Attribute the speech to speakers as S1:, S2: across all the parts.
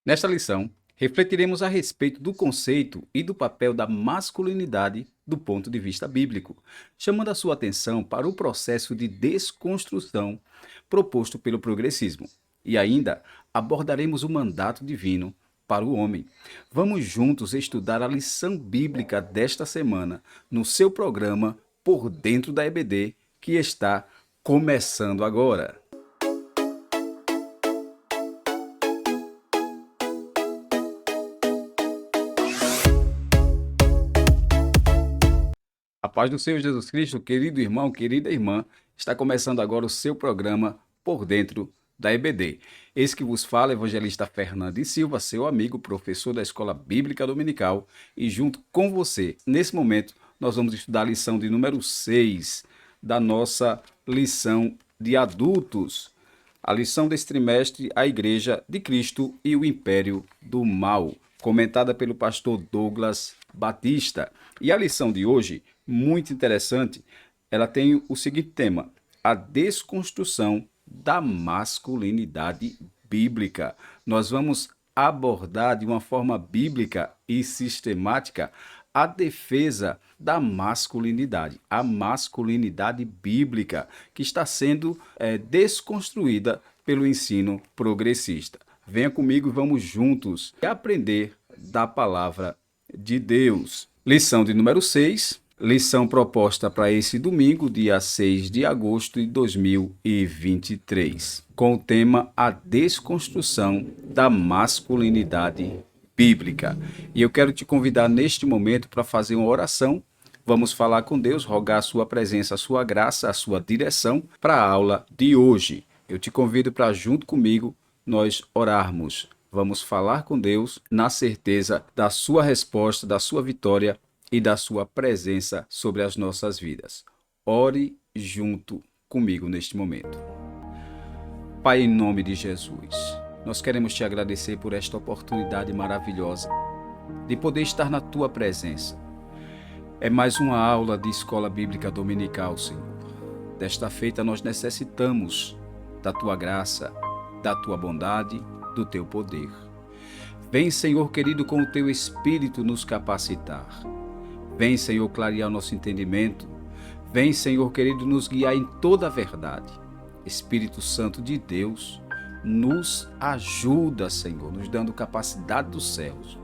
S1: Nesta lição, refletiremos a respeito do conceito e do papel da masculinidade do ponto de vista bíblico, chamando a sua atenção para o processo de desconstrução proposto pelo progressismo. E ainda abordaremos o mandato divino para o homem. Vamos juntos estudar a lição bíblica desta semana no seu programa Por Dentro da EBD, que está começando agora. A paz do Senhor Jesus Cristo, querido irmão, querida irmã, está começando agora o seu programa Por Dentro da EBD. Esse que vos fala, evangelista Fernando Silva, seu amigo, professor da Escola Bíblica Dominical, e junto com você, nesse momento, nós vamos estudar a lição de número 6 da nossa lição de adultos. A lição desse trimestre, a Igreja de Cristo e o Império do Mal, comentada pelo pastor Douglas Batista. E a lição de hoje, muito interessante, ela tem o seguinte tema: a desconstrução da masculinidade bíblica. Nós vamos abordar de uma forma bíblica e sistemática a defesa da masculinidade, a masculinidade bíblica, que está sendo desconstruída pelo ensino progressista. Venha comigo e vamos juntos aprender da palavra de Deus. Lição de número 6, lição proposta para esse domingo, dia 6 de agosto de 2023, com o tema A Desconstrução da Masculinidade Bíblica. E eu quero te convidar neste momento para fazer uma oração. Vamos falar com Deus, rogar a sua presença, a sua graça, a sua direção para a aula de hoje. Eu te convido para, junto comigo, nós orarmos. Vamos falar com Deus na certeza da sua resposta, da sua vitória e da sua presença sobre as nossas vidas. Ore junto comigo neste momento. Pai, em nome de Jesus, nós queremos te agradecer por esta oportunidade maravilhosa de poder estar na tua presença. É mais uma aula de escola bíblica dominical, Senhor. Desta feita nós necessitamos da tua graça, da tua bondade, do teu poder. Vem, Senhor querido, com o teu Espírito nos capacitar. Vem, Senhor, clarear nosso entendimento. Vem, Senhor querido, nos guiar em toda a verdade. Espírito Santo de Deus, nos ajuda, Senhor, nos dando capacidade dos céus.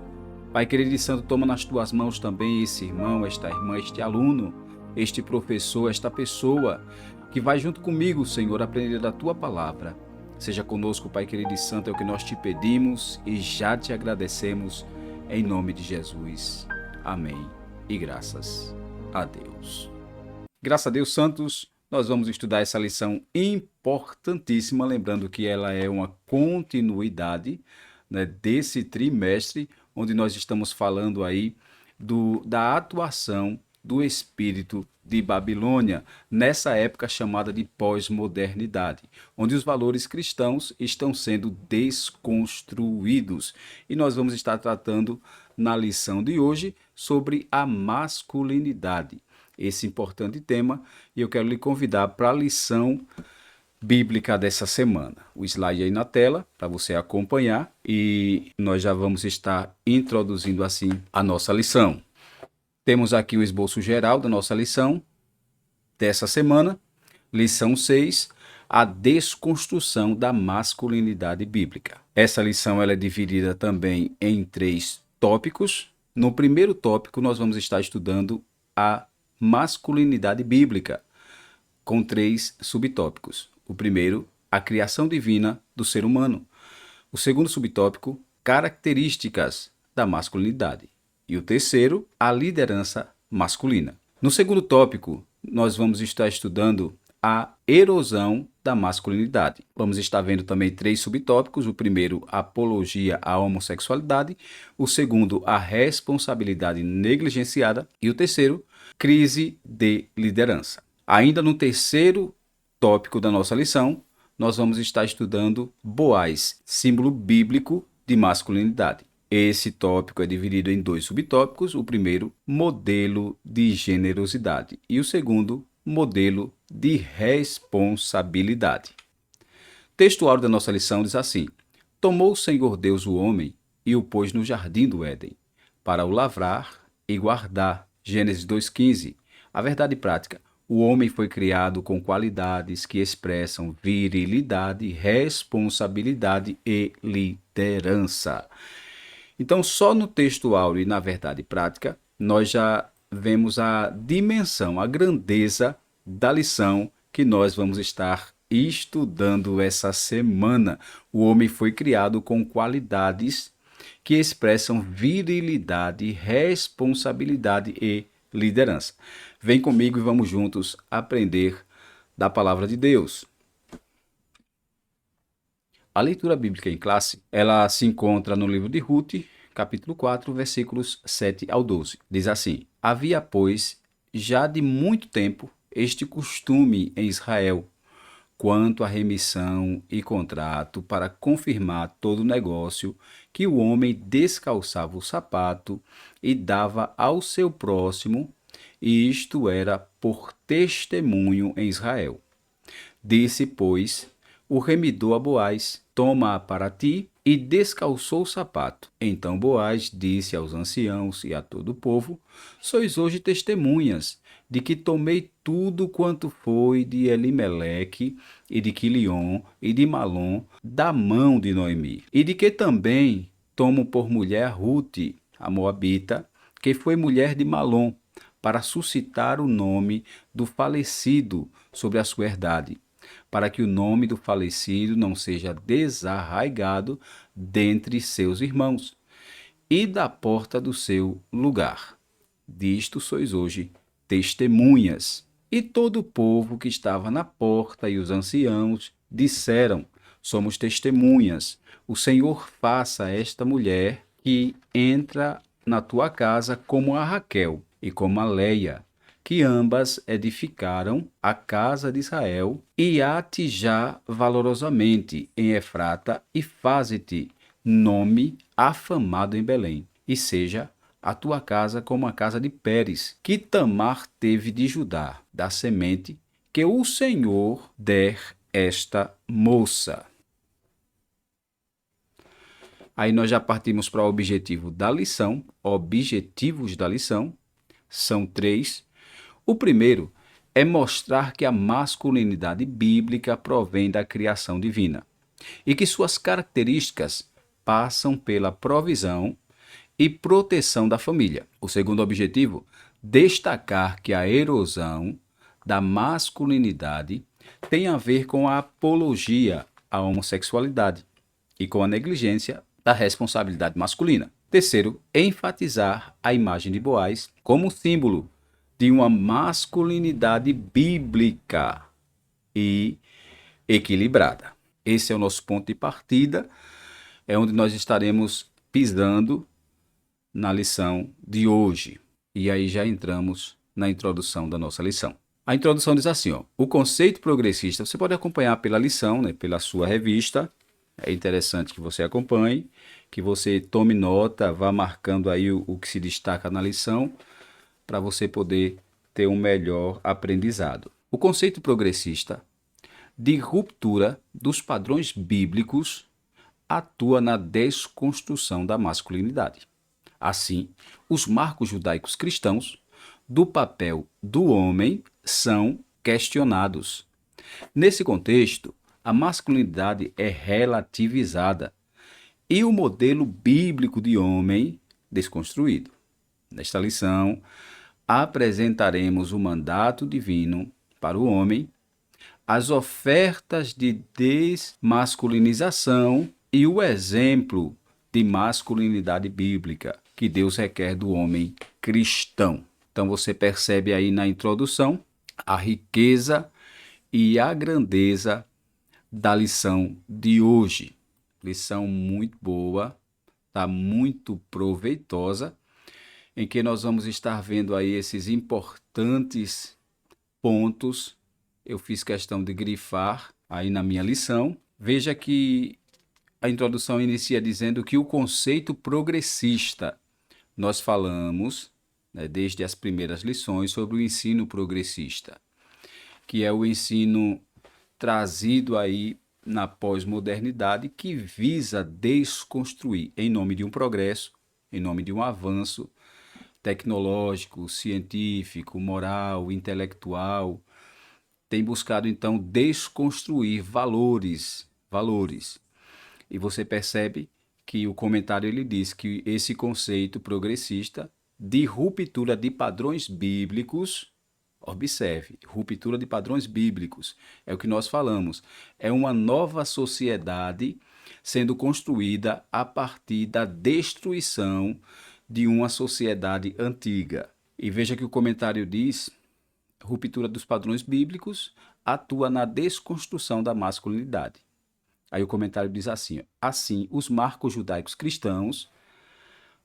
S1: Pai querido e santo, toma nas tuas mãos também esse irmão, esta irmã, este aluno, este professor, esta pessoa que vai junto comigo, Senhor, aprender da tua palavra. Seja conosco, Pai querido e santo, é o que nós te pedimos e já te agradecemos em nome de Jesus. Amém. E graças a Deus. Graças a Deus, santos, nós vamos estudar essa lição importantíssima, lembrando que ela é uma continuidade, né, desse trimestre, onde nós estamos falando aí da atuação do espírito de Babilônia, nessa época chamada de pós-modernidade, onde os valores cristãos estão sendo desconstruídos. E nós vamos estar tratando na lição de hoje sobre a masculinidade, esse importante tema, e eu quero lhe convidar para a lição bíblica dessa semana. O slide aí na tela para você acompanhar e nós já vamos estar introduzindo assim a nossa lição. Temos aqui o esboço geral da nossa lição dessa semana, lição 6, a desconstrução da masculinidade bíblica. Essa lição ela é dividida também em 3 tópicos. No primeiro tópico, nós vamos estar estudando a masculinidade bíblica, com 3 subtópicos. O primeiro, a criação divina do ser humano. O segundo subtópico, características da masculinidade. E o terceiro, a liderança masculina. No segundo tópico, nós vamos estar estudando a erosão da masculinidade. Vamos estar vendo também 3 subtópicos. O primeiro, apologia à homossexualidade. O segundo, a responsabilidade negligenciada. E o terceiro, crise de liderança. Ainda no terceiro tópico da nossa lição, nós vamos estar estudando Boaz, símbolo bíblico de masculinidade. Esse tópico é dividido em 2 subtópicos. O primeiro, modelo de generosidade. E o segundo, modelo de responsabilidade. O textuário da nossa lição diz assim: Tomou o Senhor Deus o homem e o pôs no jardim do Éden, para o lavrar e guardar. Gênesis 2,15. A verdade prática. O homem foi criado com qualidades que expressam virilidade, responsabilidade e liderança. Então, só no texto áureo e na verdade prática, nós já vemos a dimensão, a grandeza da lição que nós vamos estar estudando essa semana. O homem foi criado com qualidades que expressam virilidade, responsabilidade e liderança. Vem comigo e vamos juntos aprender da palavra de Deus. A leitura bíblica em classe, ela se encontra no livro de Ruth, capítulo 4, versículos 7 ao 12. Diz assim: Havia, pois, já de muito tempo este costume em Israel, quanto à remissão e contrato para confirmar todo o negócio, que o homem descalçava o sapato e dava ao seu próximo, e isto era por testemunho em Israel. Disse, pois, o remidor a Boaz: Toma-a para ti, e descalçou o sapato. Então Boaz disse aos anciãos e a todo o povo: Sois hoje testemunhas de que tomei tudo quanto foi de Elimeleque e de Quilion e de Malom da mão de Noemi, e de que também tomo por mulher a Ruth, a moabita, que foi mulher de Malom, para suscitar o nome do falecido sobre a sua herdade, para que o nome do falecido não seja desarraigado dentre seus irmãos, e da porta do seu lugar. Disto sois hoje testemunhas. E todo o povo que estava na porta e os anciãos disseram: Somos testemunhas. O Senhor faça a esta mulher que entra na tua casa como a Raquel e como a Leia, que ambas edificaram a casa de Israel, e a-te já valorosamente em Efrata, e faze-te nome afamado em Belém, e seja a tua casa como a casa de Pérez, que Tamar teve de Judá, da semente que o Senhor der esta moça. Aí nós já partimos para o objetivo da lição. Objetivos da lição são 3. O primeiro é mostrar que a masculinidade bíblica provém da criação divina e que suas características passam pela provisão e proteção da família. O segundo objetivo, destacar que a erosão da masculinidade tem a ver com a apologia à homossexualidade e com a negligência da responsabilidade masculina. Terceiro, enfatizar a imagem de Boaz como símbolo de uma masculinidade bíblica e equilibrada. Esse é o nosso ponto de partida, é onde nós estaremos pisando na lição de hoje. E aí já entramos na introdução da nossa lição. A introdução diz assim, ó: o conceito progressista, você pode acompanhar pela lição, né, pela sua revista. É interessante que você acompanhe, que você tome nota, vá marcando aí o que se destaca na lição, para você poder ter um melhor aprendizado. O conceito progressista de ruptura dos padrões bíblicos atua na desconstrução da masculinidade. Assim, os marcos judaicos cristãos do papel do homem são questionados. Nesse contexto, a masculinidade é relativizada e o modelo bíblico de homem desconstruído. Nesta lição, apresentaremos o mandato divino para o homem, as ofertas de desmasculinização e o exemplo de masculinidade bíblica que Deus requer do homem cristão. Então você percebe aí na introdução a riqueza e a grandeza da lição de hoje. Lição muito boa, tá muito proveitosa, em que nós vamos estar vendo aí esses importantes pontos. Eu fiz questão de grifar aí na minha lição. Veja que a introdução inicia dizendo que o conceito progressista, nós falamos, né, desde as primeiras lições sobre o ensino progressista, que é o ensino trazido aí na pós-modernidade que visa desconstruir, em nome de um progresso, em nome de um avanço tecnológico, científico, moral, intelectual, tem buscado então desconstruir valores. E você percebe que o comentário ele diz que esse conceito progressista de ruptura de padrões bíblicos, observe, ruptura de padrões bíblicos, é o que nós falamos, é uma nova sociedade sendo construída a partir da destruição de uma sociedade antiga. E veja que o comentário diz: ruptura dos padrões bíblicos atua na desconstrução da masculinidade. Aí o comentário diz assim: assim, os marcos judaicos cristãos,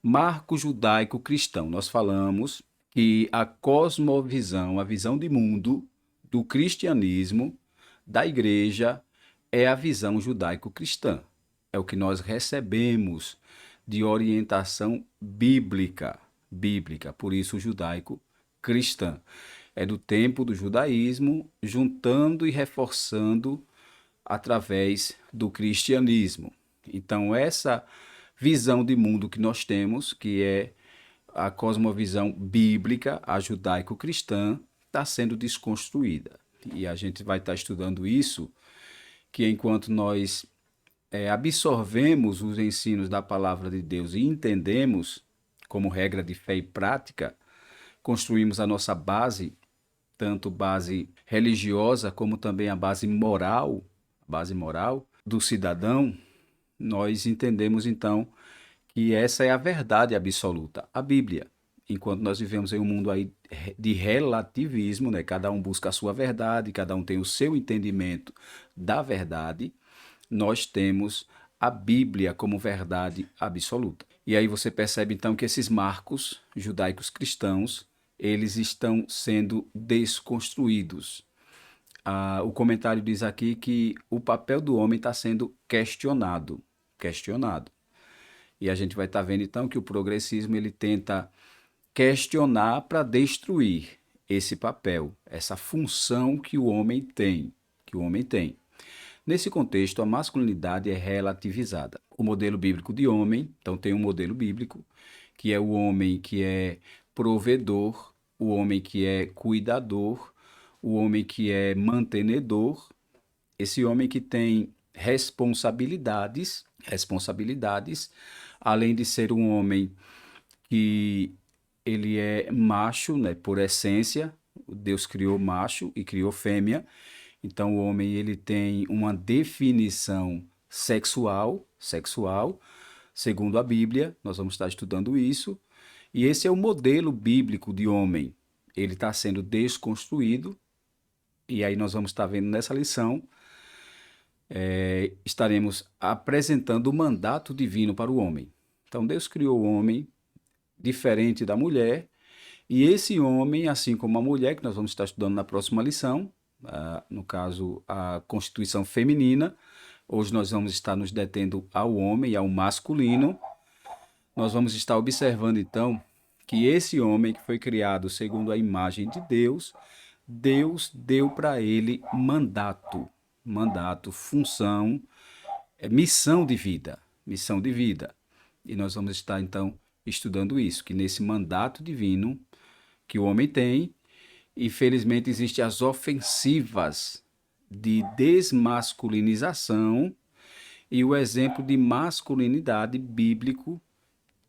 S1: marco judaico-cristão, nós falamos que a cosmovisão, a visão de mundo do cristianismo, da igreja, é a visão judaico-cristã. É o que nós recebemos de orientação bíblica, por isso judaico-cristã. É do tempo do judaísmo, juntando e reforçando através do cristianismo. Então, essa visão de mundo que nós temos, que é a cosmovisão bíblica, a judaico-cristã, está sendo desconstruída. E a gente vai estar estudando isso, que enquanto nós absorvemos os ensinos da palavra de Deus e entendemos como regra de fé e prática, construímos a nossa base, tanto base religiosa como também a base moral do cidadão, nós entendemos então que essa é a verdade absoluta, a Bíblia. Enquanto nós vivemos em um mundo aí de relativismo, né? Cada um busca a sua verdade, cada um tem o seu entendimento da verdade, nós temos a Bíblia como verdade absoluta. E aí você percebe então que esses marcos judaicos cristãos, eles estão sendo desconstruídos. O comentário diz aqui que o papel do homem está sendo questionado. E a gente vai estar vendo então que o progressismo ele tenta questionar para destruir esse papel, essa função que o homem tem. Nesse contexto, a masculinidade é relativizada. O modelo bíblico de homem, então tem um modelo bíblico, que é o homem que é provedor, o homem que é cuidador, o homem que é mantenedor, esse homem que tem responsabilidades, além de ser um homem que ele é macho, né, por essência. Deus criou macho e criou fêmea. Então o homem ele tem uma definição sexual, segundo a Bíblia. Nós vamos estar estudando isso. E esse é o modelo bíblico de homem. Ele está sendo desconstruído. E aí nós vamos estar vendo nessa lição, estaremos apresentando o mandato divino para o homem. Então Deus criou o homem diferente da mulher, e esse homem, assim como a mulher, que nós vamos estar estudando na próxima lição, no caso a constituição feminina, hoje nós vamos estar nos detendo ao homem e ao masculino. Nós vamos estar observando então que esse homem que foi criado segundo a imagem de Deus, Deus deu para ele mandato, função, missão de vida. E nós vamos estar então estudando isso, que nesse mandato divino que o homem tem, infelizmente existem as ofensivas de desmasculinização e o exemplo de masculinidade bíblico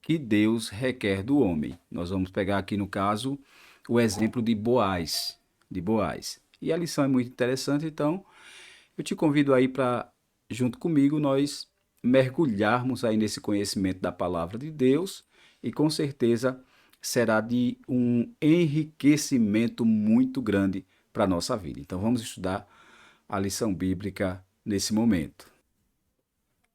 S1: que Deus requer do homem. Nós vamos pegar aqui no caso o exemplo de Boaz. E a lição é muito interessante, então eu te convido aí para, junto comigo, nós mergulharmos aí nesse conhecimento da palavra de Deus e com certeza será de um enriquecimento muito grande para a nossa vida. Então vamos estudar a lição bíblica nesse momento.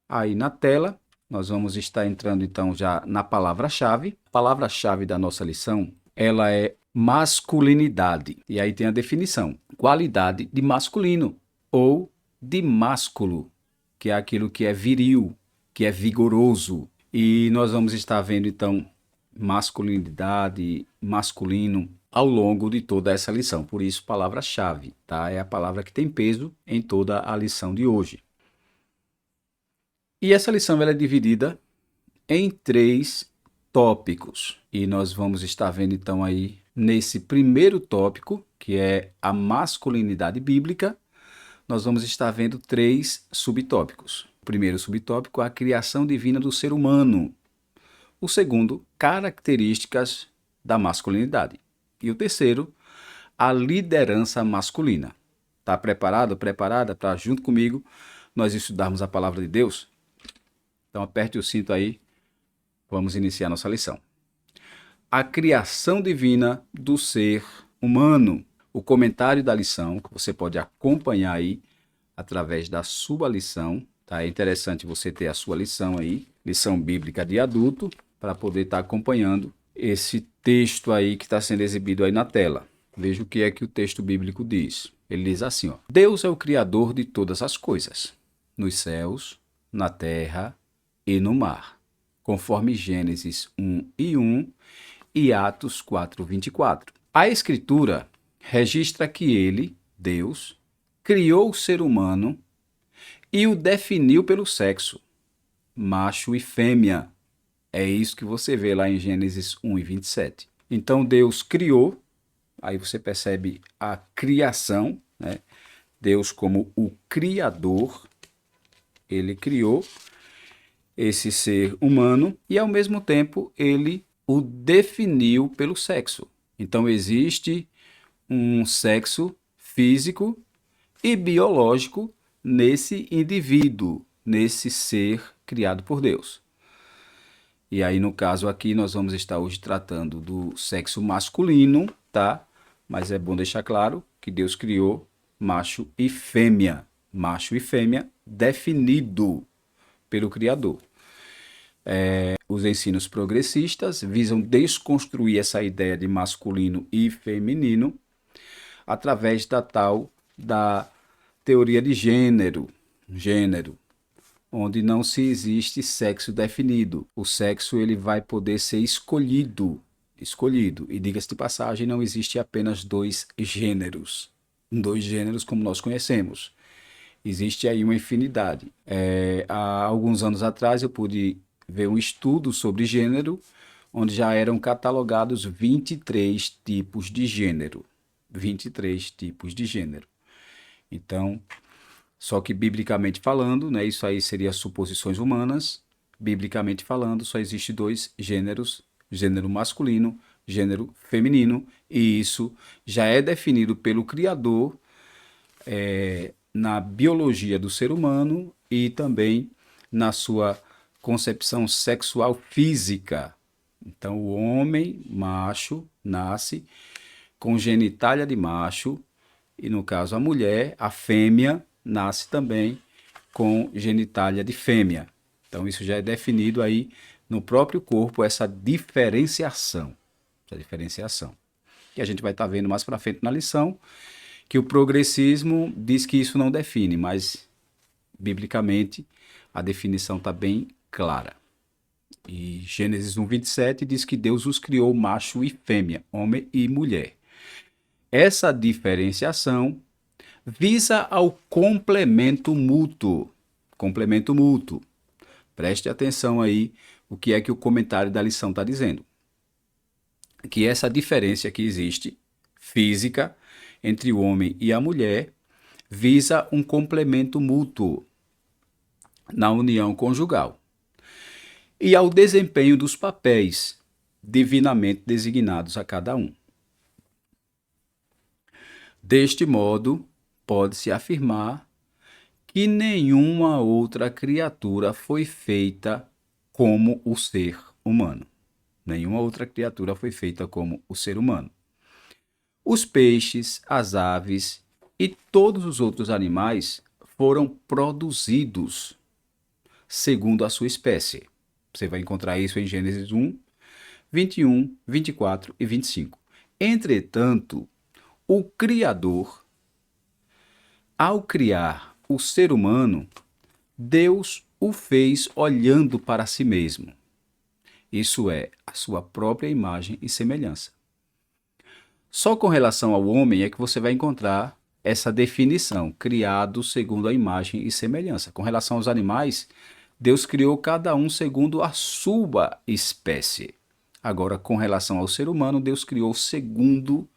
S1: Aí na tela, nós vamos estar entrando então já na palavra-chave. A palavra-chave da nossa lição, ela é masculinidade. E aí tem a definição: qualidade de masculino ou de másculo, que é aquilo que é viril, que é vigoroso. E nós vamos estar vendo então masculinidade, masculino ao longo de toda essa lição. Por isso, palavra-chave, tá? É a palavra que tem peso em toda a lição de hoje. E essa lição ela é dividida em 3 tópicos. E nós vamos estar vendo então aí nesse primeiro tópico, que é a masculinidade bíblica, nós vamos estar vendo 3 subtópicos. O primeiro subtópico, a criação divina do ser humano. O segundo, características da masculinidade. E o terceiro, a liderança masculina. Está preparado, preparada para, junto comigo, nós estudarmos a palavra de Deus? Então aperte o cinto aí, vamos iniciar nossa lição. A criação divina do ser humano. O comentário da lição, que você pode acompanhar aí através da sua lição. Tá? É interessante você ter a sua lição aí, lição bíblica de adulto, para poder estar acompanhando esse texto aí que está sendo exibido aí na tela. Veja o que é que o texto bíblico diz. Ele diz assim, ó: Deus é o criador de todas as coisas, nos céus, na terra e no mar, conforme Gênesis 1:1 e Atos 4:24. A Escritura registra que ele, Deus, criou o ser humano e o definiu pelo sexo, macho e fêmea. É isso que você vê lá em Gênesis 1:27. Então Deus criou, aí você percebe a criação, né? Deus como o Criador, ele criou esse ser humano e ao mesmo tempo ele o definiu pelo sexo. Então existe um sexo físico e biológico nesse indivíduo, nesse ser criado por Deus. E aí, no caso aqui, nós vamos estar hoje tratando do sexo masculino, tá? Mas é bom deixar claro que Deus criou macho e fêmea definido pelo Criador. Os ensinos progressistas visam desconstruir essa ideia de masculino e feminino através da teoria de gênero, onde não se existe sexo definido. O sexo ele vai poder ser escolhido. E diga-se de passagem, não existe apenas 2 gêneros. 2 gêneros como nós conhecemos. Existe aí uma infinidade. Há alguns anos atrás eu pude ver um estudo sobre gênero, onde já eram catalogados 23 tipos de gênero. 23 tipos de gênero. Então, só que biblicamente falando, né, isso aí seria suposições humanas. Biblicamente falando, só existe 2 gêneros, gênero masculino, gênero feminino, e isso já é definido pelo Criador na biologia do ser humano e também na sua concepção sexual física. Então, o homem macho nasce com genitália de macho e, no caso, a mulher, a fêmea, nasce também com genitália de fêmea. Então, isso já é definido aí no próprio corpo, essa diferenciação. E a gente vai estar vendo mais para frente na lição que o progressismo diz que isso não define, mas, biblicamente, a definição está bem clara. E Gênesis 1:27 diz que Deus os criou macho e fêmea, homem e mulher. Essa diferenciação visa ao complemento mútuo. Complemento mútuo. Preste atenção aí o que é que o comentário da lição está dizendo. Que essa diferença que existe, física, entre o homem e a mulher, visa um complemento mútuo na união conjugal e ao desempenho dos papéis divinamente designados a cada um. Deste modo, pode-se afirmar que nenhuma outra criatura foi feita como o ser humano. Nenhuma outra criatura foi feita como o ser humano. Os peixes, as aves e todos os outros animais foram produzidos segundo a sua espécie. Você vai encontrar isso em Gênesis 1:21, 24 e 25. Entretanto, o Criador, ao criar o ser humano, Deus o fez olhando para si mesmo. Isso é, a sua própria imagem e semelhança. Só com relação ao homem é que você vai encontrar essa definição, criado segundo a imagem e semelhança. Com relação aos animais, Deus criou cada um segundo a sua espécie. Agora, com relação ao ser humano, Deus criou segundo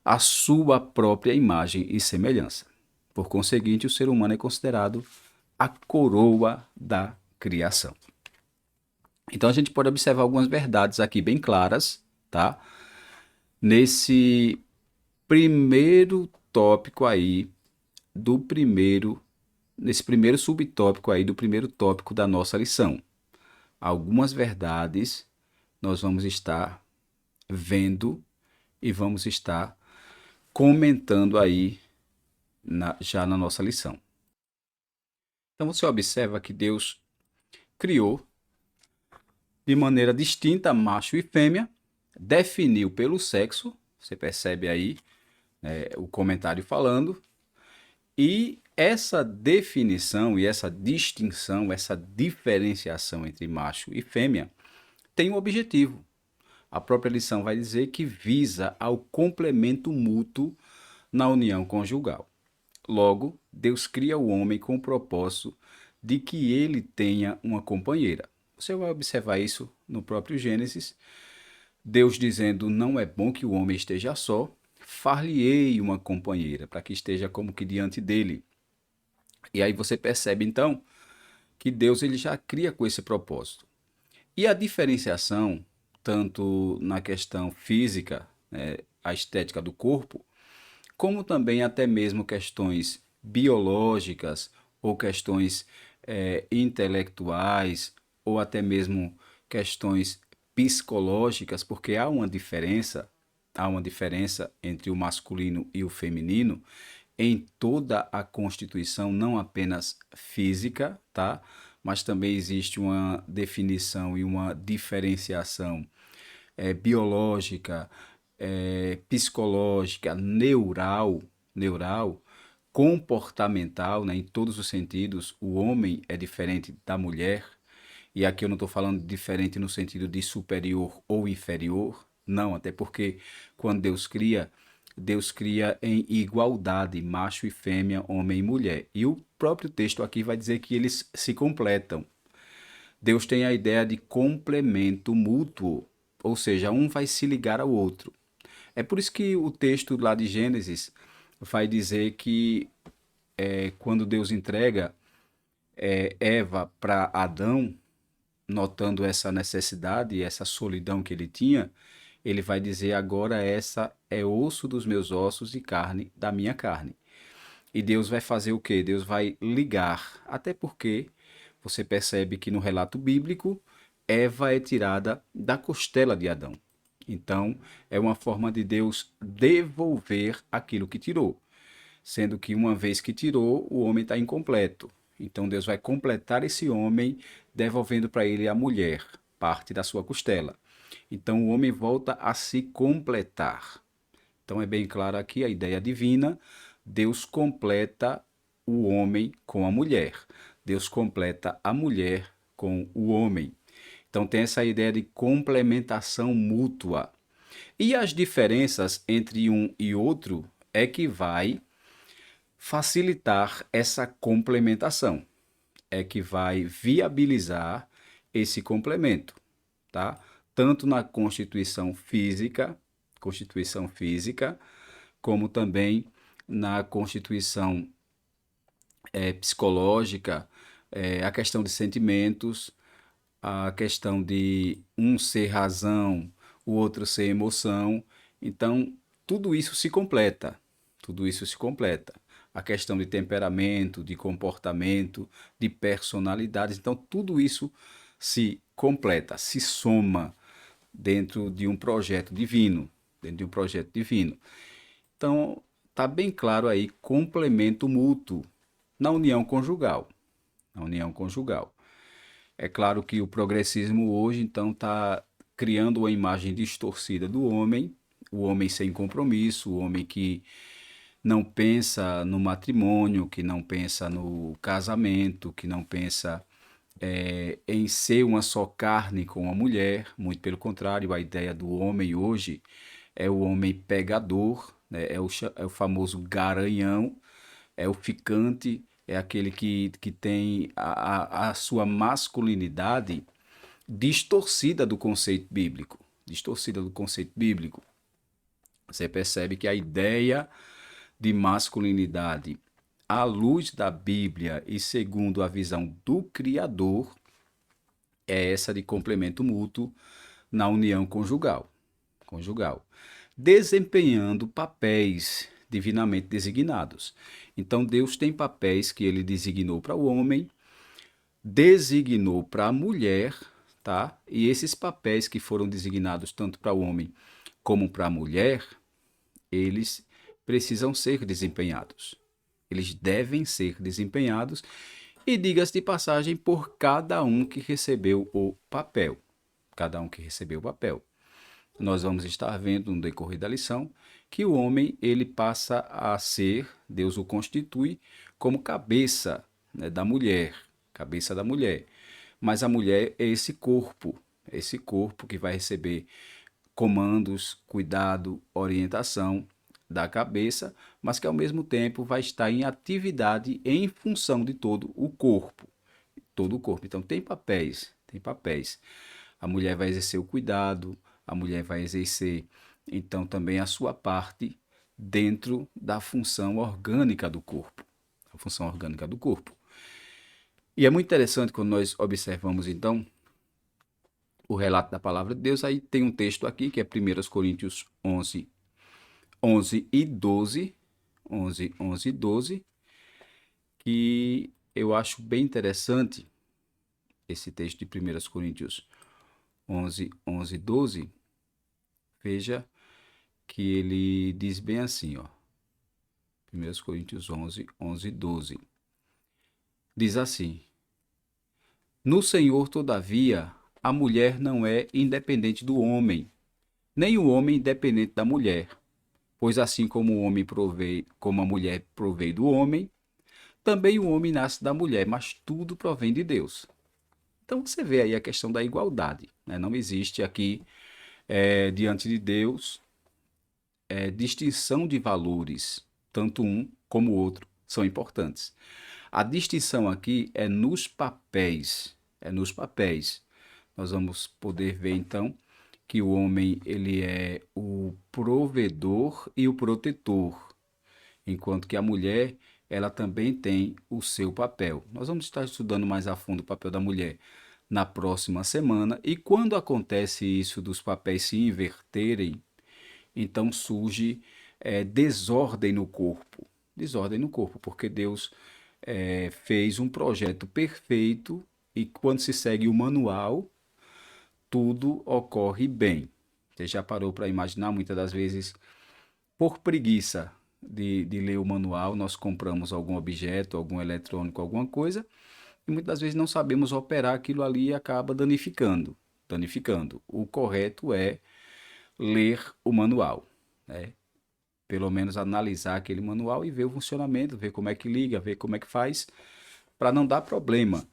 S1: a sua própria imagem e semelhança. Por conseguinte, o ser humano é considerado a coroa da criação. Então a gente pode observar algumas verdades aqui bem claras, tá? Nesse primeiro tópico aí do primeiro, nesse primeiro subtópico aí do primeiro tópico da nossa lição. Algumas verdades nós vamos estar vendo e vamos estar comentando aí já na nossa lição. Então você observa que Deus criou de maneira distinta macho e fêmea, definiu pelo sexo, você percebe aí o comentário falando, e essa definição e essa distinção, essa diferenciação entre macho e fêmea tem um objetivo. A própria lição vai dizer que visa ao complemento mútuo na união conjugal. Logo, Deus cria o homem com o propósito de que ele tenha uma companheira. Você vai observar isso no próprio Gênesis. Deus dizendo, não é bom que o homem esteja só, far-lhe-ei uma companheira, para que esteja como que diante dele. E aí você percebe então que Deus ele já cria com esse propósito. E a diferenciação, tanto na questão física, a estética do corpo, como também até mesmo questões biológicas ou questões intelectuais ou até mesmo questões psicológicas, porque há uma diferença entre o masculino e o feminino em toda a constituição, não apenas física, tá? Mas também existe uma definição e uma diferenciação biológica, psicológica, neural, comportamental, né, em todos os sentidos. O homem é diferente da mulher, e aqui eu não estou falando de diferente no sentido de superior ou inferior, não, até porque quando Deus cria em igualdade, macho e fêmea, homem e mulher. E o próprio texto aqui vai dizer que eles se completam. Deus tem a ideia de complemento mútuo, ou seja, um vai se ligar ao outro. É por isso que o texto lá de Gênesis vai dizer que quando Deus entrega Eva para Adão, notando essa necessidade e essa solidão que ele tinha, ele vai dizer: agora essa é osso dos meus ossos e carne da minha carne. E Deus vai fazer o quê? Deus vai ligar. Até porque você percebe que no relato bíblico, Eva é tirada da costela de Adão. Então, é uma forma de Deus devolver aquilo que tirou. Sendo que uma vez que tirou, o homem está incompleto. Então, Deus vai completar esse homem, devolvendo para ele a mulher, parte da sua costela. Então, o homem volta a se completar. Então, é bem claro aqui a ideia divina. Deus completa o homem com a mulher. Deus completa a mulher com o homem. Então tem essa ideia de complementação mútua. E as diferenças entre um e outro é que vai facilitar essa complementação, é que vai viabilizar esse complemento, tá? Tanto na constituição física, como também na constituição psicológica, a questão de sentimentos, a questão de um ser razão, o outro ser emoção. Então, tudo isso se completa. Tudo isso se completa. A questão de temperamento, de comportamento, de personalidades. Então, tudo isso se completa, se soma dentro de um projeto divino. Dentro de um projeto divino. Então, está bem claro aí, complemento mútuo na união conjugal. Na união conjugal. É claro que o progressismo hoje, então, está criando uma imagem distorcida do homem, o homem sem compromisso, o homem que não pensa no matrimônio, que não pensa no casamento, que não pensa em ser uma só carne com a mulher. Muito pelo contrário, a ideia do homem hoje é o homem pegador, né? É o famoso garanhão, é o ficante, é aquele que tem a sua masculinidade distorcida do conceito bíblico. Distorcida do conceito bíblico. Você percebe que a ideia de masculinidade à luz da Bíblia e segundo a visão do Criador é essa de complemento mútuo na união conjugal, desempenhando papéis divinamente designados. Então Deus tem papéis que ele designou para o homem, designou para a mulher, tá? E esses papéis que foram designados tanto para o homem como para a mulher, eles precisam ser desempenhados. Eles devem ser desempenhados e diga-se de passagem por cada um que recebeu o papel. Cada um que recebeu o papel. Nós vamos estar vendo no decorrer da lição que o homem ele passa a ser, Deus o constitui como cabeça, né, da mulher, cabeça da mulher. Mas a mulher é esse corpo que vai receber comandos, cuidado, orientação da cabeça, mas que ao mesmo tempo vai estar em atividade em função de todo o corpo. Todo o corpo. Então tem papéis, tem papéis. A mulher vai exercer o cuidado, a mulher vai exercer então também a sua parte dentro da função orgânica do corpo. A função orgânica do corpo. E é muito interessante quando nós observamos então o relato da palavra de Deus. Aí tem um texto aqui que é 1 Coríntios 11, 11 e 12, 11 e 12, que eu acho bem interessante esse texto de 1 Coríntios 11, 11 e 12. Veja que ele diz bem assim, ó. 1 Coríntios 11, 11 e 12. Diz assim: No Senhor, todavia, a mulher não é independente do homem, nem o homem independente da mulher. Pois assim como o homem provém, como a mulher provém do homem, também o homem nasce da mulher, mas tudo provém de Deus. Então você vê aí a questão da igualdade, né? Não existe aqui, diante de Deus, distinção de valores. Tanto um como o outro são importantes. A distinção aqui é nos papéis. É nos papéis. Nós vamos poder ver então que o homem ele é o provedor e o protetor, enquanto que a mulher ela também tem o seu papel. Nós vamos estar estudando mais a fundo o papel da mulher na próxima semana, e quando acontece isso dos papéis se inverterem, então surge desordem no corpo. Desordem no corpo, porque Deus fez um projeto perfeito e quando se segue o manual, tudo ocorre bem. Você já parou para imaginar, muitas das vezes, por preguiça de ler o manual, nós compramos algum objeto, algum eletrônico, alguma coisa, e muitas das vezes não sabemos operar aquilo ali e acaba danificando. Danificando. O correto é ler o manual, né? Pelo menos analisar aquele manual e ver o funcionamento, ver como é que liga, ver como é que faz, para não dar problema.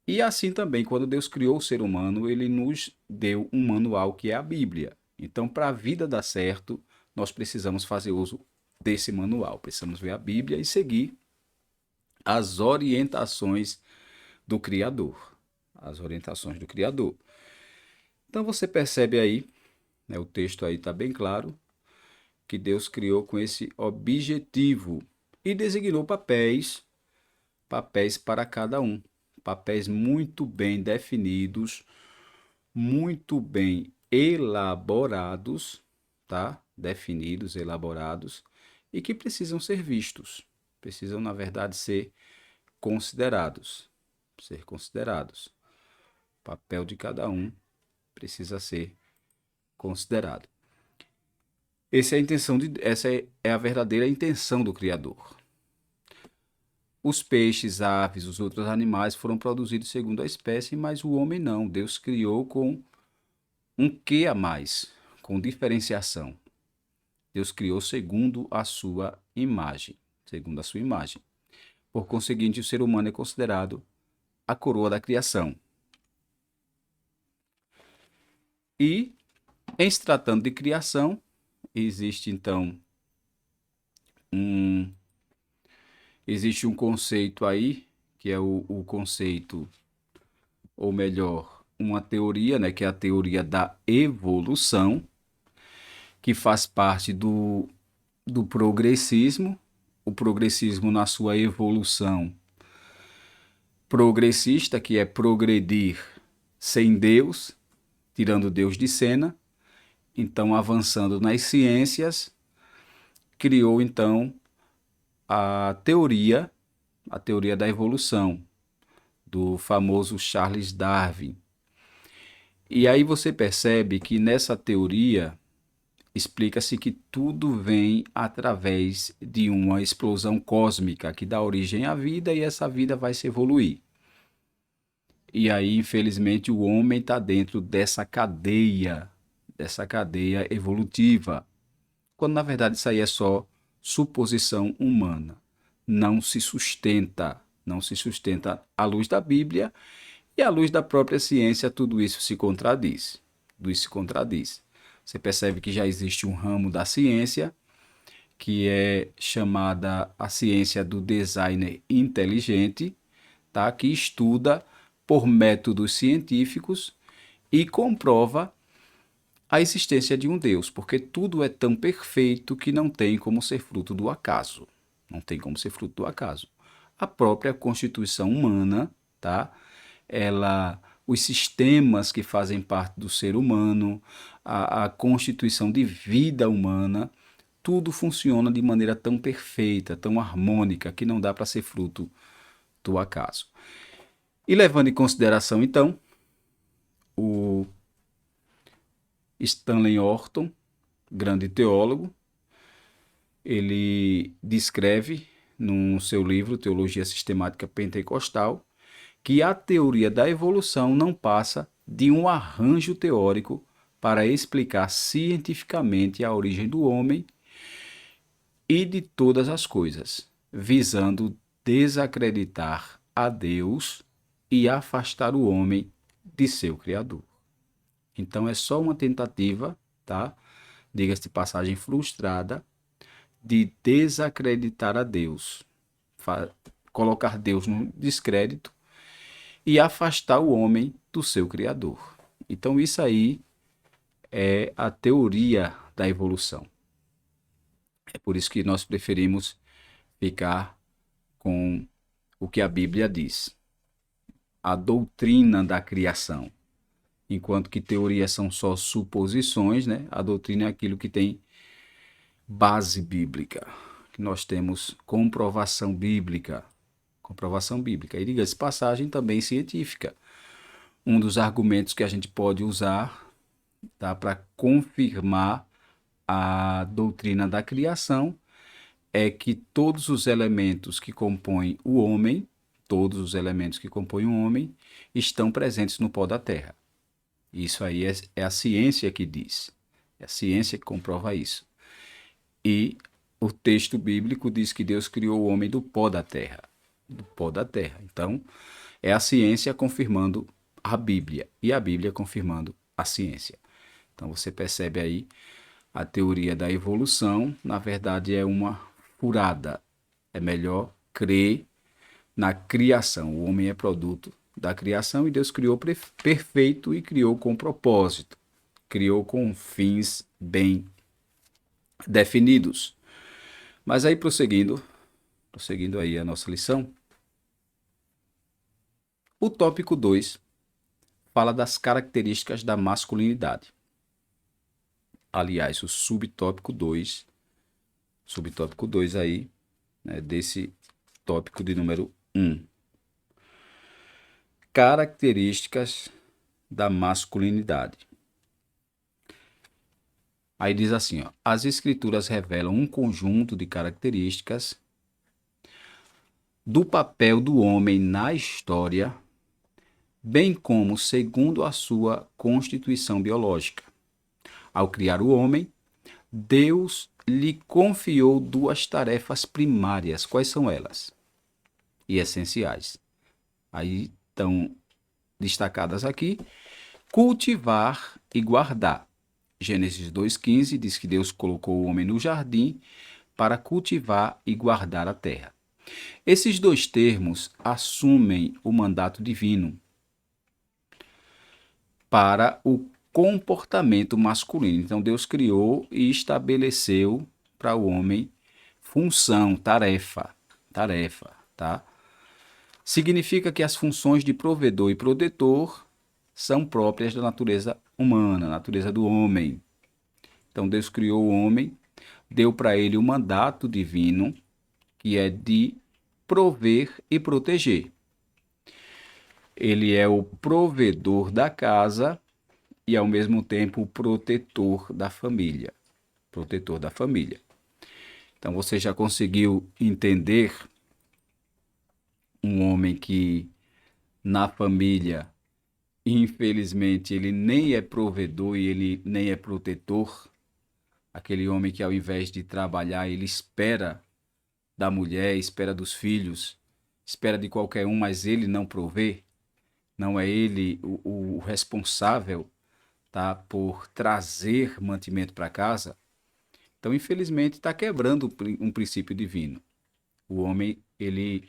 S1: E assim também, quando Deus criou o ser humano, ele nos deu um manual que é a Bíblia. Então, para a vida dar certo, nós precisamos fazer uso desse manual. Precisamos ver a Bíblia e seguir as orientações do Criador. As orientações do Criador. Então, você percebe aí, né, o texto aí está bem claro, que Deus criou com esse objetivo e designou papéis para cada um. Papéis muito bem definidos, muito bem elaborados, tá? Definidos, elaborados, e que precisam ser vistos. Precisam, na verdade, ser considerados. Ser considerados. O papel de cada um precisa ser considerado. Essa é a verdadeira intenção do Criador. Os peixes, aves, os outros animais foram produzidos segundo a espécie, mas o homem não. Deus criou com um quê a mais, com diferenciação. Deus criou segundo a sua imagem, segundo a sua imagem. Por conseguinte, o ser humano é considerado a coroa da criação. E, em se tratando de criação, existe então um Existe um conceito aí, que é o conceito, ou melhor, uma teoria, né, que é a teoria da evolução, que faz parte do progressismo, o progressismo na sua evolução progressista, que é progredir sem Deus, tirando Deus de cena. Então, avançando nas ciências, criou então a teoria da evolução, do famoso Charles Darwin. E aí você percebe que nessa teoria explica-se que tudo vem através de uma explosão cósmica que dá origem à vida e essa vida vai se evoluir. E aí, infelizmente, o homem está dentro dessa cadeia evolutiva, quando na verdade isso aí é só suposição humana. Não se sustenta à luz da Bíblia e à luz da própria ciência, tudo isso se contradiz. Tudo isso se contradiz. Você percebe que já existe um ramo da ciência que é chamada a ciência do designer inteligente, tá? Que estuda por métodos científicos e comprova a existência de um Deus, porque tudo é tão perfeito que não tem como ser fruto do acaso. Não tem como ser fruto do acaso. A própria constituição humana, tá? Os sistemas que fazem parte do ser humano, a constituição de vida humana, tudo funciona de maneira tão perfeita, tão harmônica, que não dá para ser fruto do acaso. E levando em consideração, então, o Stanley Orton, grande teólogo, ele descreve no seu livro Teologia Sistemática Pentecostal que a teoria da evolução não passa de um arranjo teórico para explicar cientificamente a origem do homem e de todas as coisas, visando desacreditar a Deus e afastar o homem de seu Criador. Então é só uma tentativa, tá? Diga-se de passagem frustrada, de desacreditar a Deus, colocar Deus no descrédito e afastar o homem do seu Criador. Então isso aí é a teoria da evolução. É por isso que nós preferimos ficar com o que a Bíblia diz, a doutrina da criação. Enquanto que teorias são só suposições, né? A doutrina é aquilo que tem base bíblica, que nós temos comprovação bíblica. Comprovação bíblica. E diga-se passagem também científica. Um dos argumentos que a gente pode usar, tá, para confirmar a doutrina da criação é que todos os elementos que compõem o homem, todos os elementos que compõem o homem, estão presentes no pó da terra. Isso aí é a ciência que diz. É a ciência que comprova isso. E o texto bíblico diz que Deus criou o homem do pó da terra. Do pó da terra. Então, é a ciência confirmando a Bíblia. E a Bíblia confirmando a ciência. Então, você percebe aí a teoria da evolução, na verdade, é uma furada. É melhor crer na criação. O homem é produto da criação e Deus criou perfeito e criou com propósito. Criou com fins bem definidos. Mas aí, prosseguindo aí a nossa lição, o tópico 2 fala das características da masculinidade. Aliás, o subtópico 2 aí, né, desse tópico de número 1. Características da masculinidade. Aí diz assim, ó, as escrituras revelam um conjunto de características do papel do homem na história, bem como segundo a sua constituição biológica. Ao criar o homem, Deus lhe confiou duas tarefas primárias. Quais são elas? E essenciais. Aí estão destacadas aqui: cultivar e guardar. Gênesis 2,15 diz que Deus colocou o homem no jardim para cultivar e guardar a terra. Esses dois termos assumem o mandato divino para o comportamento masculino. Então, Deus criou e estabeleceu para o homem função, tarefa, tá? Significa que as funções de provedor e protetor são próprias da natureza humana, natureza do homem. Então, Deus criou o homem, deu para ele o mandato divino, que é de prover e proteger. Ele é o provedor da casa e, ao mesmo tempo, o protetor da família. Protetor da família. Então, você já conseguiu entender um homem que, na família, infelizmente, ele nem é provedor e ele nem é protetor? Aquele homem que, ao invés de trabalhar, ele espera da mulher, espera dos filhos, espera de qualquer um, mas ele não provê. Não é ele o responsável, tá, por trazer mantimento para casa. Então, infelizmente, está quebrando um princípio divino. O homem, ele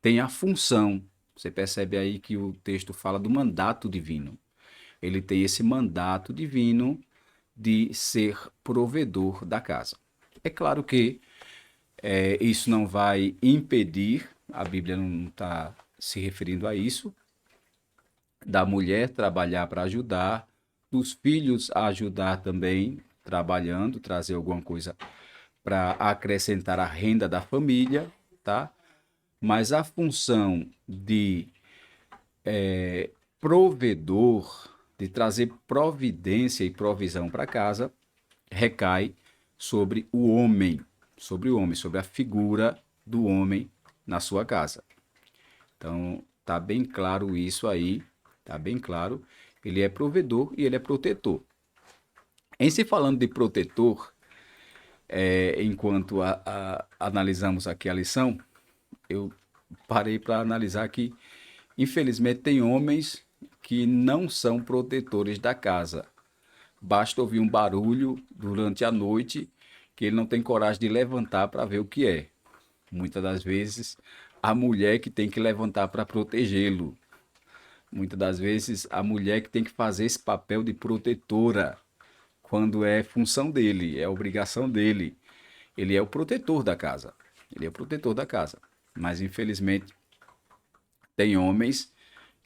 S1: tem a função. Você percebe aí que o texto fala do mandato divino. Ele tem esse mandato divino de ser provedor da casa. É claro que isso não vai impedir, a Bíblia não está se referindo a isso, da mulher trabalhar para ajudar, dos filhos a ajudar também, trabalhando, trazer alguma coisa para acrescentar a renda da família, tá? Mas a função de provedor, de trazer providência e provisão para casa, recai sobre o homem, sobre a figura do homem na sua casa. Então, tá bem claro isso aí, tá bem claro. Ele é provedor e ele é protetor. Em se falando de protetor, enquanto analisamos aqui a lição, eu parei para analisar que, infelizmente, tem homens que não são protetores da casa. Basta ouvir um barulho durante a noite que ele não tem coragem de levantar para ver o que é. Muitas das vezes, a mulher que tem que levantar para protegê-lo. Muitas das vezes, a mulher que tem que fazer esse papel de protetora, quando é função dele, é obrigação dele. Ele é o protetor da casa. Ele é o protetor da casa. Mas, infelizmente, tem homens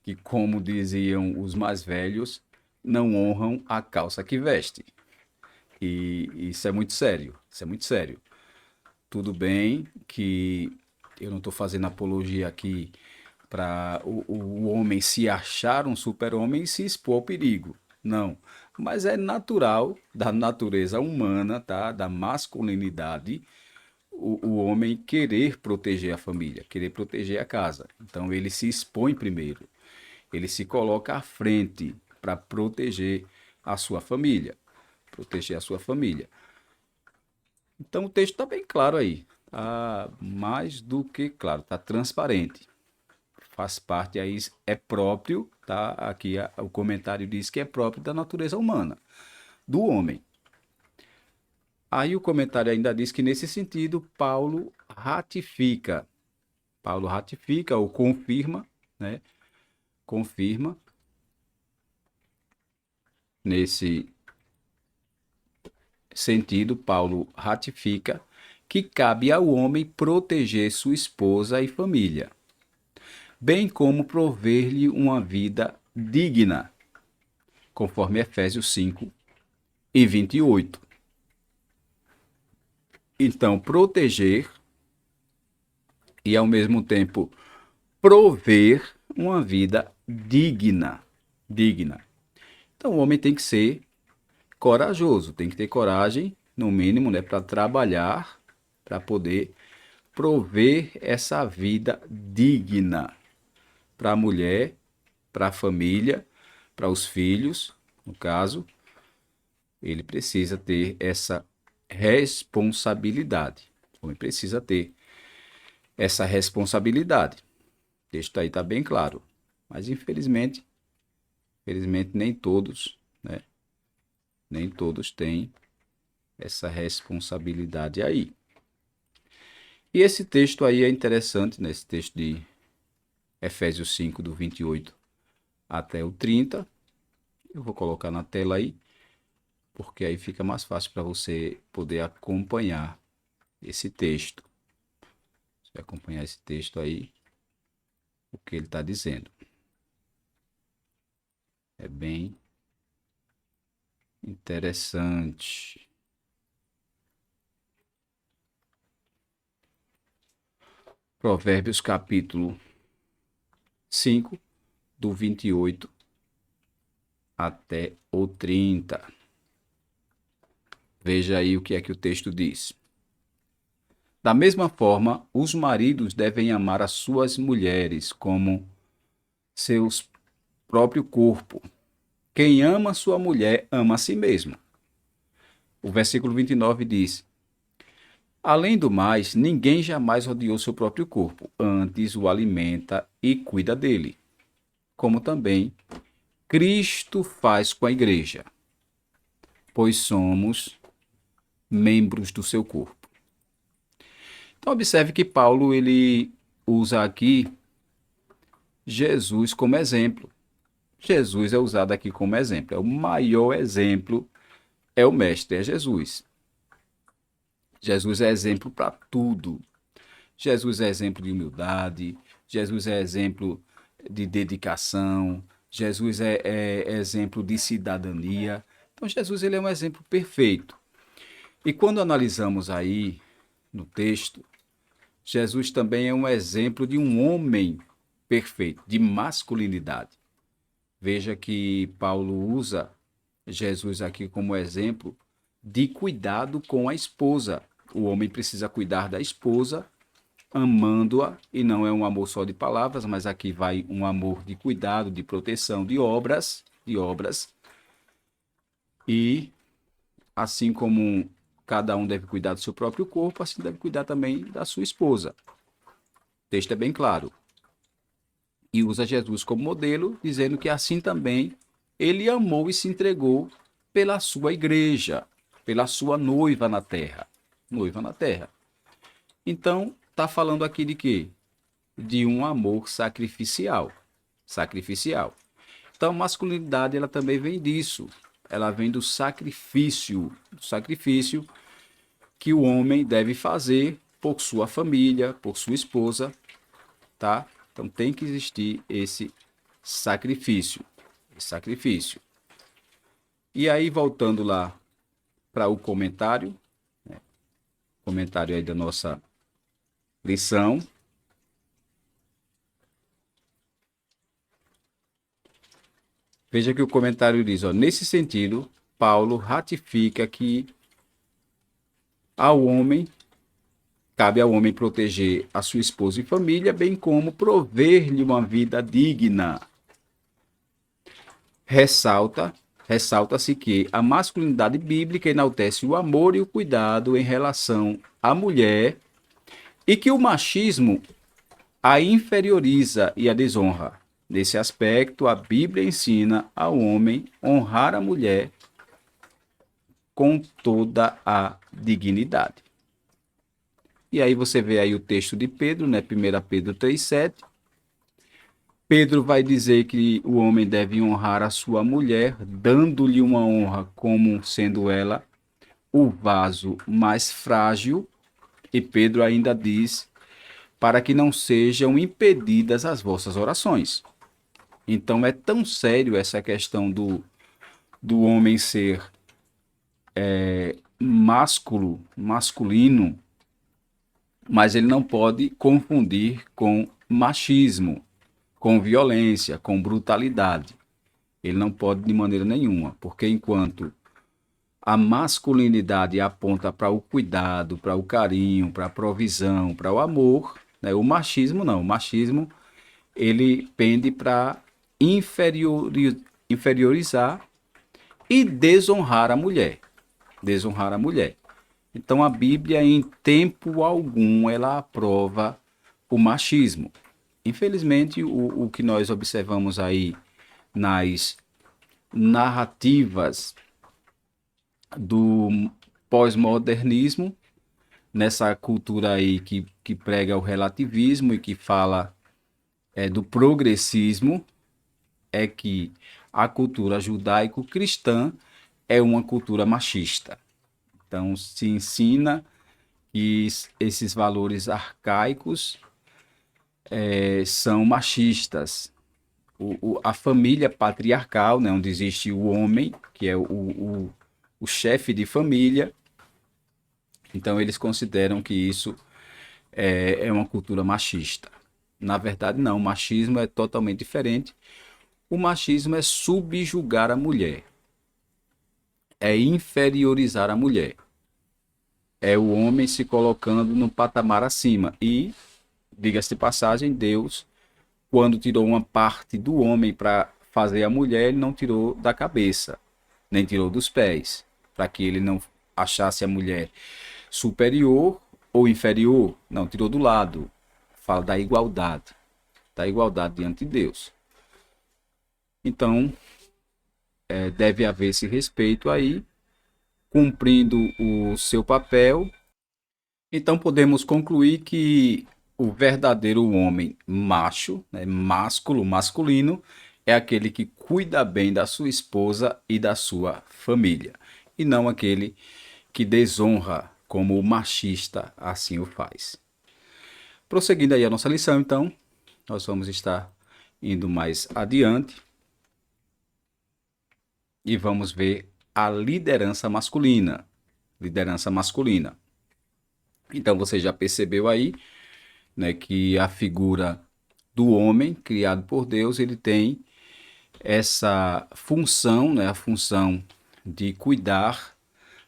S1: que, como diziam os mais velhos, não honram a calça que veste. E isso é muito sério. Isso é muito sério. Tudo bem que eu não estou fazendo apologia aqui para o homem se achar um super-homem e se expor ao perigo. Não. Mas é natural da natureza humana, tá? Da masculinidade, o homem querer proteger a família, querer proteger a casa. Então ele se expõe primeiro. Ele se coloca à frente para proteger a sua família. Proteger a sua família. Então o texto está bem claro aí. Tá mais do que claro, está transparente. Faz parte aí, é próprio, tá? Aqui o comentário diz que é próprio da natureza humana, do homem. Aí o comentário ainda diz que nesse sentido Paulo ratifica ou confirma, né? Confirma nesse sentido, Paulo ratifica que cabe ao homem proteger sua esposa e família, bem como prover-lhe uma vida digna, conforme Efésios 5:28. Então, proteger e, ao mesmo tempo, prover uma vida digna. Digna. Então, o homem tem que ser corajoso, tem que ter coragem, no mínimo, né, para trabalhar, para poder prover essa vida digna para a mulher, para a família, para os filhos, no caso, ele precisa ter essa responsabilidade. O homem precisa ter essa responsabilidade. O texto aí está bem claro. Mas infelizmente nem todos, né? Nem todos têm essa responsabilidade aí. E esse texto aí é interessante, né? Esse texto de Efésios 5, do 28 até o 30. Eu vou colocar na tela aí, porque aí fica mais fácil para você poder acompanhar esse texto. Você vai acompanhar esse texto aí, o que ele está dizendo. É bem interessante. Provérbios capítulo 5, do 28 até o 30. Veja aí o que é que o texto diz. Da mesma forma, os maridos devem amar as suas mulheres como seus próprio corpo. Quem ama sua mulher ama a si mesmo. O versículo 29 diz: Além do mais, ninguém jamais odiou seu próprio corpo, antes o alimenta e cuida dele, como também Cristo faz com a igreja, pois somos membros do seu corpo. Então observe que Paulo ele usa aqui Jesus como exemplo. Jesus é usado aqui como exemplo. É o maior exemplo, é o mestre, é Jesus. Jesus é exemplo para tudo. Jesus é exemplo de humildade, Jesus é exemplo de dedicação, Jesus é exemplo de cidadania. Então Jesus ele é um exemplo perfeito. E quando analisamos aí no texto, Jesus também é um exemplo de um homem perfeito, de masculinidade. Veja que Paulo usa Jesus aqui como exemplo de cuidado com a esposa. O homem precisa cuidar da esposa, amando-a, e não é um amor só de palavras, mas aqui vai um amor de cuidado, de proteção, de obras. E assim como cada um deve cuidar do seu próprio corpo, assim deve cuidar também da sua esposa. O texto é bem claro. E usa Jesus como modelo, dizendo que assim também ele amou e se entregou pela sua igreja, pela sua noiva na terra. Noiva na terra. Então, está falando aqui de quê? De um amor sacrificial. Sacrificial. Então, a masculinidade ela também vem disso. Ela vem do sacrifício que o homem deve fazer por sua família, por sua esposa, tá? Então tem que existir esse sacrifício, sacrifício. E aí voltando lá para o comentário, né? Comentário aí da nossa lição. Veja que o comentário diz, ó, nesse sentido, Paulo ratifica que ao homem cabe ao homem proteger a sua esposa e família, bem como prover-lhe uma vida digna. Ressalta-se que a masculinidade bíblica enaltece o amor e o cuidado em relação à mulher e que o machismo a inferioriza e a desonra. Nesse aspecto, a Bíblia ensina ao homem honrar a mulher com toda a dignidade. E aí você vê aí o texto de Pedro, né? 1 Pedro 3,7. Pedro vai dizer que o homem deve honrar a sua mulher, dando-lhe uma honra como sendo ela o vaso mais frágil. E Pedro ainda diz para que não sejam impedidas as vossas orações. Então é tão sério essa questão do homem ser masculino, mas ele não pode confundir com machismo, com violência, com brutalidade. Ele não pode de maneira nenhuma, porque enquanto a masculinidade aponta para o cuidado, para o carinho, para a provisão, para o amor, né? O machismo não. O machismo ele pende para inferiorizar e desonrar a mulher. Desonrar a mulher. Então a Bíblia, em tempo algum, ela aprova o machismo. Infelizmente, o que nós observamos aí nas narrativas do pós-modernismo nessa cultura aí que prega o relativismo e que fala do progressismo, é que a cultura judaico-cristã é uma cultura machista. Então, se ensina que esses valores arcaicos são machistas. A família patriarcal, né, onde existe o homem, que é o chefe de família, então eles consideram que isso é uma cultura machista. Na verdade, não, o machismo é totalmente diferente. O machismo é subjugar a mulher, é inferiorizar a mulher, é o homem se colocando num patamar acima. E, diga-se de passagem, Deus, quando tirou uma parte do homem para fazer a mulher, ele não tirou da cabeça, nem tirou dos pés, para que ele não achasse a mulher superior ou inferior, não, tirou do lado. Fala da igualdade diante de Deus. Então, deve haver esse respeito aí, cumprindo o seu papel. Então, podemos concluir que o verdadeiro homem macho, né, másculo, masculino, é aquele que cuida bem da sua esposa e da sua família, e não aquele que desonra, como o machista assim o faz. Prosseguindo aí a nossa lição, então, nós vamos estar indo mais adiante e vamos ver a liderança masculina. Liderança masculina. Então você já percebeu aí, né, que a figura do homem criado por Deus, ele tem essa função, né, a função de cuidar,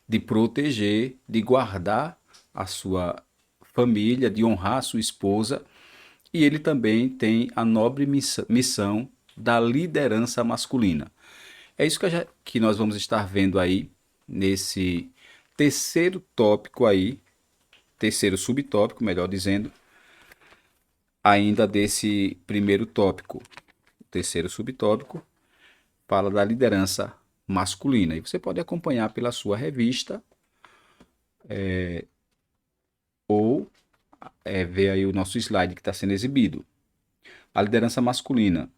S1: de proteger, de guardar a sua família, de honrar a sua esposa, e ele também tem a nobre missão da liderança masculina. É isso que nós vamos estar vendo aí nesse terceiro tópico aí, terceiro subtópico, melhor dizendo, ainda desse primeiro tópico. O terceiro subtópico fala da liderança masculina. E você pode acompanhar pela sua revista ou ver aí o nosso slide que está sendo exibido. A liderança masculina.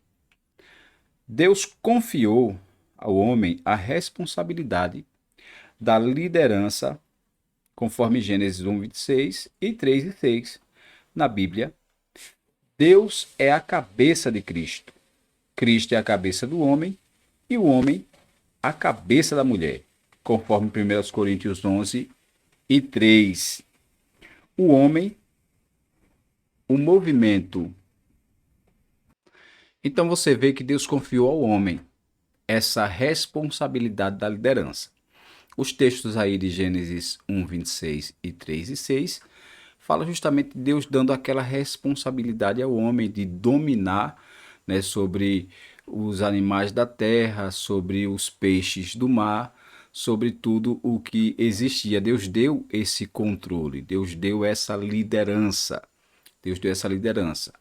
S1: Deus confiou ao homem a responsabilidade da liderança, conforme Gênesis 1, 26 e 3 e 6. Na Bíblia, Deus é a cabeça de Cristo. Cristo é a cabeça do homem e o homem a cabeça da mulher, conforme 1 Coríntios 11 e 3. O homem, o movimento. Então você vê que Deus confiou ao homem essa responsabilidade da liderança. Os textos aí de Gênesis 1, 26 e 3 e 6 fala justamente de Deus dando aquela responsabilidade ao homem de dominar, né, sobre os animais da terra, sobre os peixes do mar, sobre tudo o que existia. Deus deu esse controle, Deus deu essa liderança. Deus deu essa liderança.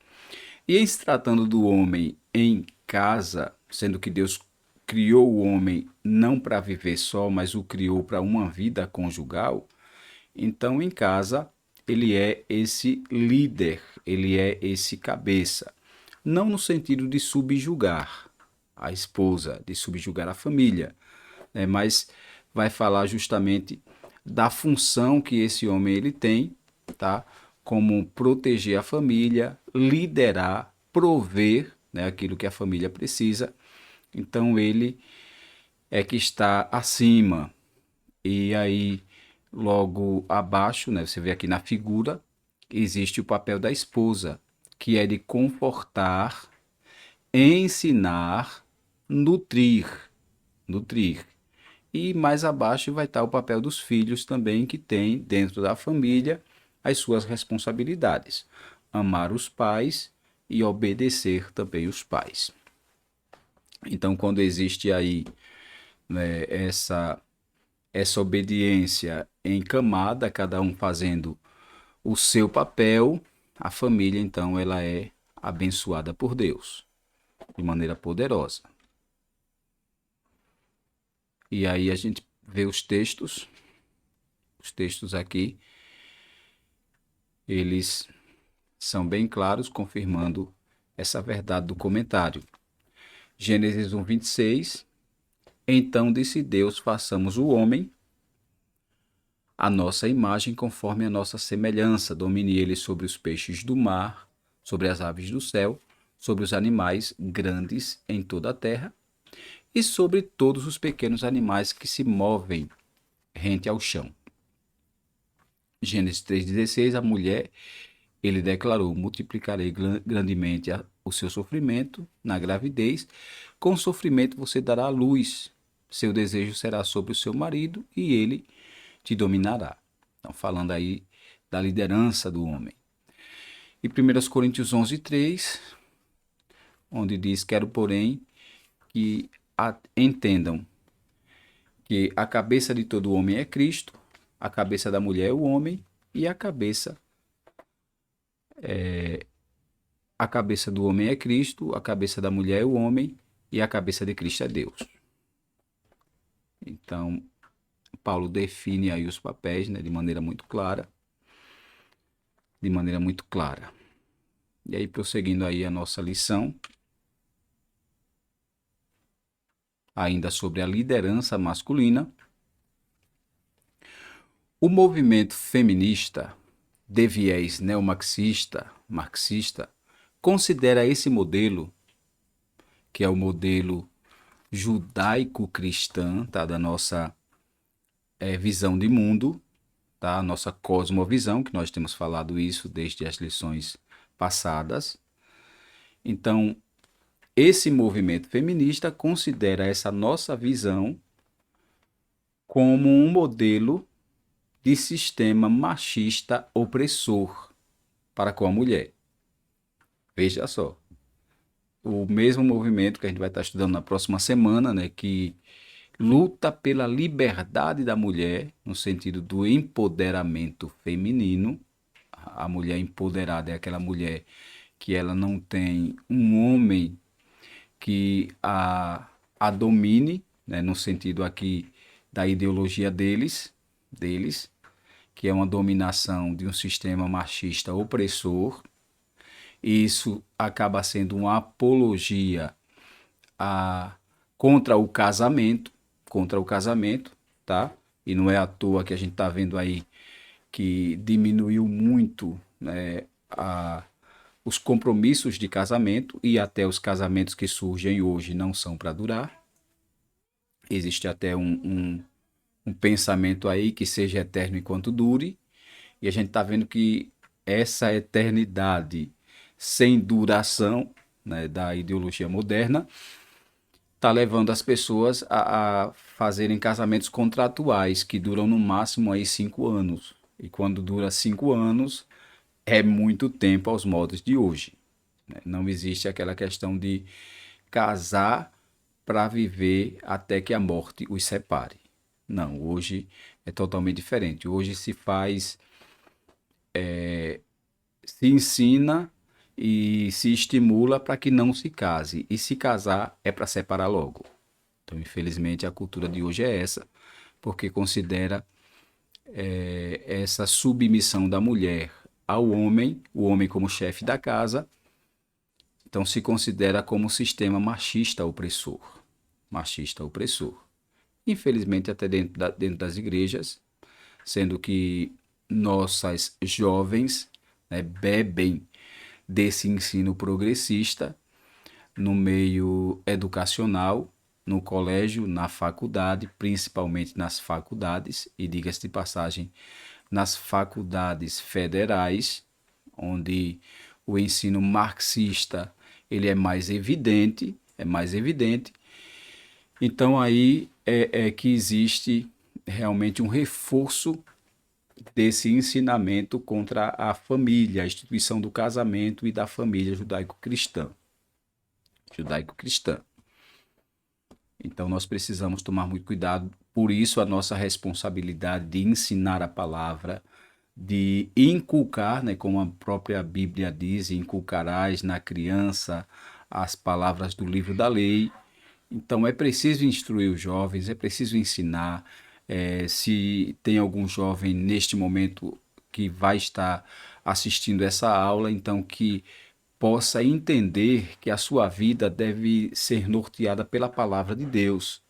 S1: E em se tratando do homem em casa, sendo que Deus criou o homem não para viver só, mas o criou para uma vida conjugal, então em casa ele é esse líder, ele é esse cabeça. Não no sentido de subjugar a esposa, de subjugar a família, né? Mas vai falar justamente da função que esse homem ele tem, tá? Como proteger a família, liderar, prover, né, aquilo que a família precisa. Então ele é que está acima. E aí, logo abaixo, né, você vê aqui na figura, existe o papel da esposa, que é de confortar, ensinar, nutrir, nutrir. E mais abaixo vai estar o papel dos filhos também, que tem dentro da família as suas responsabilidades. Amar os pais e obedecer também os pais. Então, quando existe aí, né, essa obediência em camada, cada um fazendo o seu papel, a família então ela é abençoada por Deus de maneira poderosa. E aí a gente vê os textos aqui eles são bem claros, confirmando essa verdade do comentário. Gênesis 1, 26. Então disse Deus: façamos o homem a nossa imagem, conforme a nossa semelhança. Domine ele sobre os peixes do mar, sobre as aves do céu, sobre os animais grandes em toda a terra e sobre todos os pequenos animais que se movem rente ao chão. Gênesis 3,16, a mulher, ele declarou: multiplicarei grandemente o seu sofrimento na gravidez, com sofrimento você dará à luz, seu desejo será sobre o seu marido e ele te dominará. Então, falando aí da liderança do homem. E 1 Coríntios 11:3, onde diz: quero, porém, que entendam que a cabeça de todo homem é Cristo, a cabeça da mulher é o homem, e a cabeça do homem é Cristo, a cabeça da mulher é o homem, e a cabeça de Cristo é Deus. Então, Paulo define aí os papéis, né, de maneira muito clara. E aí, prosseguindo aí a nossa lição, ainda sobre a liderança masculina, o movimento feminista de viés marxista, considera esse modelo, que é o modelo judaico-cristã, tá, da nossa visão de mundo, tá, a nossa cosmovisão, que nós temos falado isso desde as lições passadas. Então, esse movimento feminista considera essa nossa visão como um modelo de sistema machista opressor para com a mulher. Veja só, o mesmo movimento que a gente vai estar estudando na próxima semana, né, que luta pela liberdade da mulher, no sentido do empoderamento feminino. A mulher empoderada é aquela mulher que ela não tem um homem que a domine, né, no sentido aqui da ideologia deles, que é uma dominação de um sistema machista opressor. E isso acaba sendo uma apologia contra o casamento, tá? E não é à toa que a gente está vendo aí que diminuiu muito, né, os compromissos de casamento, e até os casamentos que surgem hoje não são para durar. Existe até um pensamento aí que seja eterno enquanto dure, e a gente está vendo que essa eternidade sem duração, né, da ideologia moderna está levando as pessoas a fazerem casamentos contratuais que duram no máximo aí 5 anos. E quando dura 5 anos, é muito tempo aos moldes de hoje, né? Não existe aquela questão de casar para viver até que a morte os separe. Não, hoje é totalmente diferente. Hoje se ensina e se estimula para que não se case. E se casar é para separar logo. Então, infelizmente, a cultura de hoje é essa, porque considera essa submissão da mulher ao homem, o homem como chefe da casa. Então, se considera como um sistema machista opressor. Infelizmente, até dentro das igrejas, sendo que nossas jovens, né, bebem desse ensino progressista no meio educacional, no colégio, na faculdade, principalmente nas faculdades, e diga-se de passagem, nas faculdades federais, onde o ensino marxista ele é mais evidente. Então aí é que existe realmente um reforço desse ensinamento contra a família, a instituição do casamento e da família judaico-cristã. Então nós precisamos tomar muito cuidado, por isso a nossa responsabilidade de ensinar a palavra, de inculcar, né, como a própria Bíblia diz, inculcarás na criança as palavras do livro da lei. Então é preciso instruir os jovens, é preciso ensinar. Se tem algum jovem neste momento que vai estar assistindo essa aula, então que possa entender que a sua vida deve ser norteada pela palavra de Deus.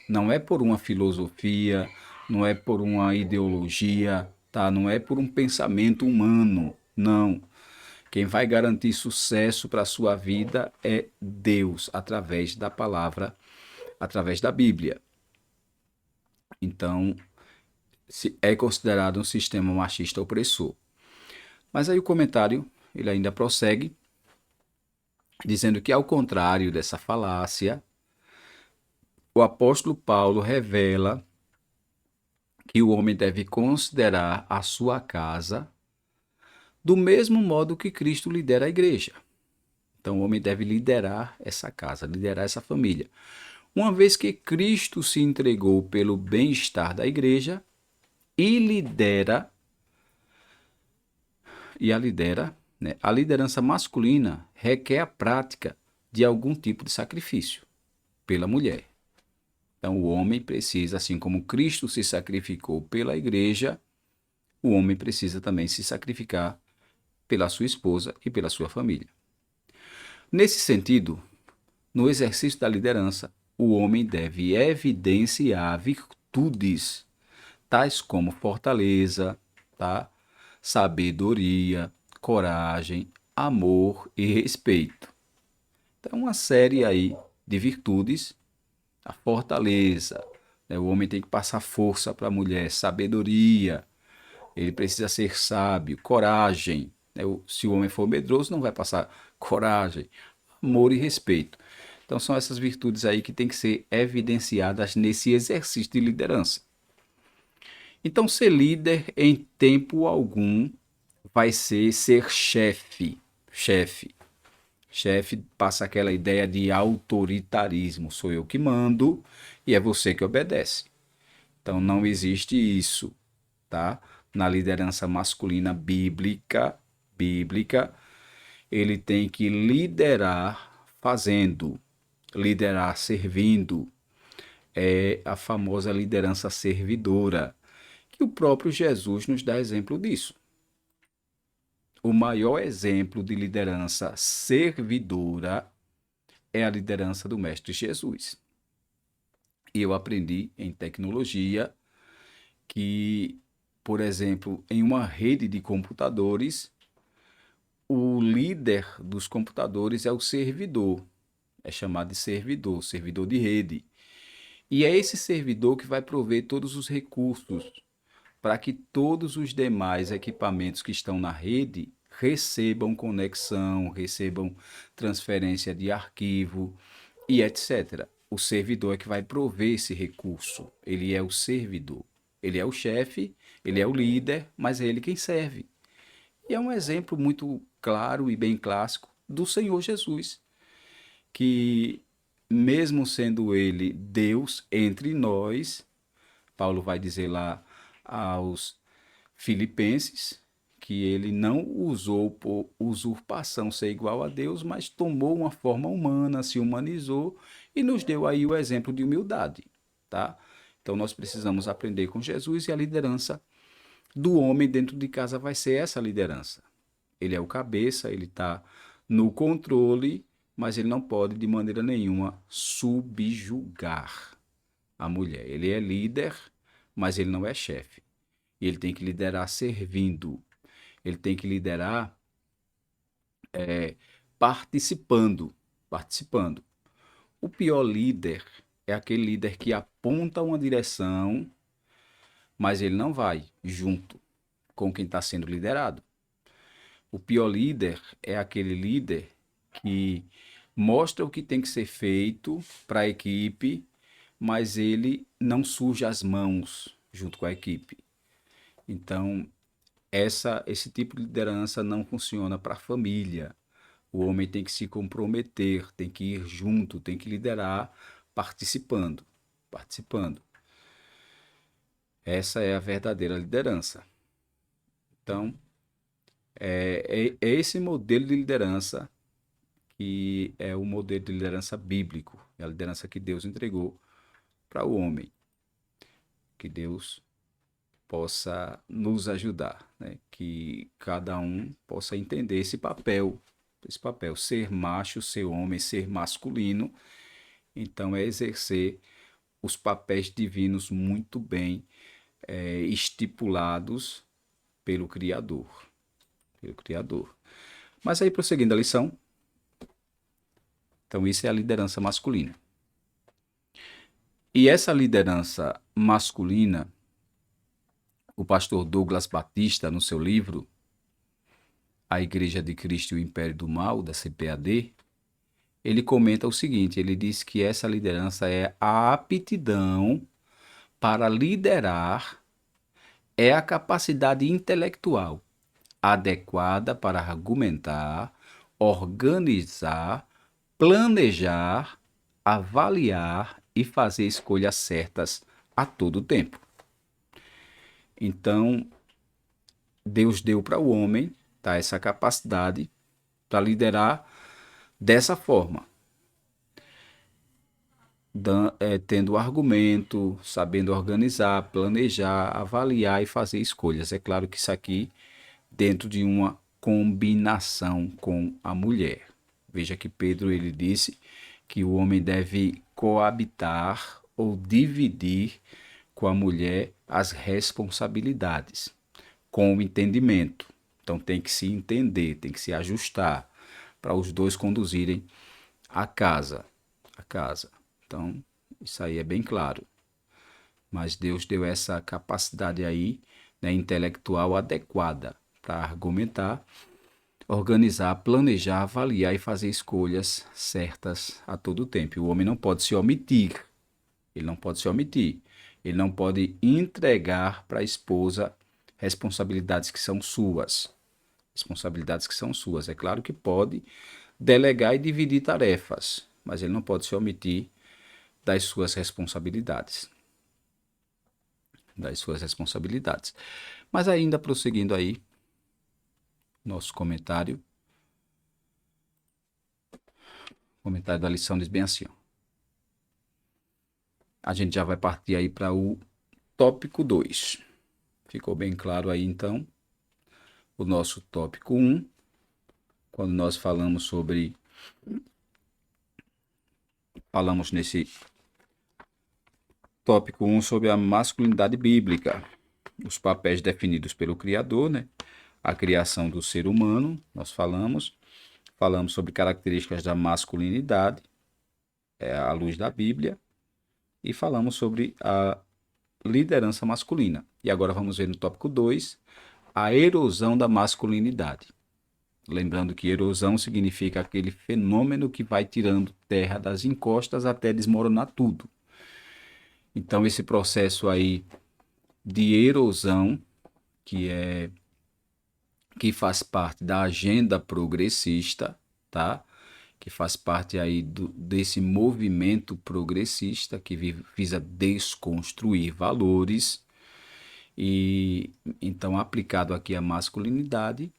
S1: Não é por uma filosofia, não é por uma ideologia, tá? Não é por um pensamento humano, não. Quem vai garantir sucesso para a sua vida é Deus, através da palavra, através da Bíblia. Então, é considerado um sistema machista opressor. Mas aí o comentário, ele ainda prossegue, dizendo que, ao contrário dessa falácia, o apóstolo Paulo revela que o homem deve considerar a sua casa do mesmo modo que Cristo lidera a igreja. Então, o homem deve liderar essa casa, liderar essa família. Uma vez que Cristo se entregou pelo bem-estar da igreja e lidera, né? A liderança masculina requer a prática de algum tipo de sacrifício pela mulher. Então, o homem precisa, assim como Cristo se sacrificou pela igreja, o homem precisa também se sacrificar pela sua esposa e pela sua família. Nesse sentido, no exercício da liderança, o homem deve evidenciar virtudes tais como fortaleza, tá? Sabedoria, coragem, amor e respeito. Então, uma série aí de virtudes, a fortaleza, né? O homem tem que passar força para a mulher, sabedoria, ele precisa ser sábio, coragem, né? Se o homem for medroso, não vai passar coragem, amor e respeito. Então, são essas virtudes aí que têm que ser evidenciadas nesse exercício de liderança. Então, ser líder em tempo algum vai ser chefe. Chefe. Chefe passa aquela ideia de autoritarismo. Sou eu que mando e é você que obedece. Então, não existe isso, tá? Na liderança masculina bíblica, ele tem que liderar fazendo, liderar servindo. É a famosa liderança servidora, que o próprio Jesus nos dá exemplo disso. O maior exemplo de liderança servidora é a liderança do Mestre Jesus. E eu aprendi em tecnologia que, por exemplo, em uma rede de computadores, o líder dos computadores é o servidor. É chamado de servidor, servidor de rede. E é esse servidor que vai prover todos os recursos para que todos os demais equipamentos que estão na rede recebam conexão, recebam transferência de arquivo e etc. O servidor é que vai prover esse recurso. Ele é o servidor. Ele é o chefe, ele é o líder, mas é ele quem serve. E é um exemplo muito claro e bem clássico do Senhor Jesus, que, mesmo sendo ele Deus entre nós, Paulo vai dizer lá aos Filipenses que ele não usou por usurpação ser igual a Deus, mas tomou uma forma humana, se humanizou e nos deu aí o exemplo de humildade, tá? Então nós precisamos aprender com Jesus e a liderança do homem dentro de casa vai ser essa liderança. Ele é o cabeça, ele está no controle, mas ele não pode de maneira nenhuma subjugar a mulher. Ele é líder, mas ele não é chefe. E ele tem que liderar servindo. Ele tem que liderar participando. Participando. O pior líder é aquele líder que aponta uma direção, mas ele não vai junto com quem está sendo liderado. O pior líder é aquele líder que mostra o que tem que ser feito para a equipe, mas ele não suja as mãos junto com a equipe. Então, esse tipo de liderança não funciona para a família. O homem tem que se comprometer, tem que ir junto, tem que liderar participando, participando. Essa é a verdadeira liderança. Então, é esse modelo de liderança que é o modelo de liderança bíblico, é a liderança que Deus entregou para o homem, que Deus possa nos ajudar, né? Que cada um possa entender esse papel, ser macho, ser homem, ser masculino. Então, é exercer os papéis divinos muito bem estipulados pelo Criador, pelo Criador. Mas aí, prosseguindo a lição, então isso é a liderança masculina. E essa liderança masculina, o pastor Douglas Batista, no seu livro A Igreja de Cristo e o Império do Mal, da CPAD, ele comenta o seguinte, ele diz que essa liderança é a aptidão para liderar, é a capacidade intelectual adequada para argumentar, organizar, planejar, avaliar e fazer escolhas certas a todo tempo. Então, Deus deu para o homem, tá, essa capacidade para liderar dessa forma, tendo argumento, sabendo organizar, planejar, avaliar e fazer escolhas. É claro que isso aqui dentro de uma combinação com a mulher. Veja que Pedro ele disse que o homem deve coabitar ou dividir com a mulher as responsabilidades, com o entendimento. Então tem que se entender, tem que se ajustar para os dois conduzirem a casa, a casa. Então, isso aí é bem claro. Mas Deus deu essa capacidade aí, né, intelectual adequada para argumentar, organizar, planejar, avaliar e fazer escolhas certas a todo tempo. E o homem não pode se omitir. Ele não pode se omitir. Ele não pode entregar para a esposa responsabilidades que são suas. Responsabilidades que são suas. É claro que pode delegar e dividir tarefas, mas ele não pode se omitir das suas responsabilidades. Das suas responsabilidades. Mas ainda prosseguindo aí, nosso comentário. O comentário da lição diz bem assim, ó. A gente já vai partir aí para o tópico 2. Ficou bem claro aí, então, o nosso tópico 1, quando nós falamos nesse tópico 1 sobre a masculinidade bíblica, os papéis definidos pelo Criador, né? A criação do ser humano, nós falamos sobre características da masculinidade, à luz da Bíblia, e falamos sobre a liderança masculina. E agora vamos ver no tópico 2, a erosão da masculinidade. Lembrando que erosão significa aquele fenômeno que vai tirando terra das encostas até desmoronar tudo. Então, esse processo aí de erosão, que faz parte da agenda progressista, tá? Que faz parte aí desse movimento progressista que visa desconstruir valores. E então, aplicado aqui à masculinidade,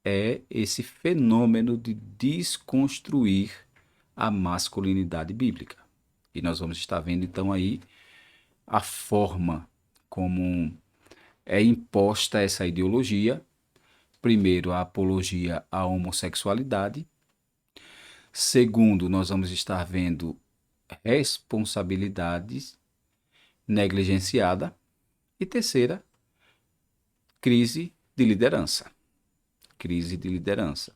S1: é esse fenômeno de desconstruir a masculinidade bíblica. E nós vamos estar vendo então aí a forma como é imposta essa ideologia. Primeiro, a apologia à homossexualidade. Segundo, nós vamos estar vendo responsabilidades negligenciada. E terceira, crise de liderança. Crise de liderança.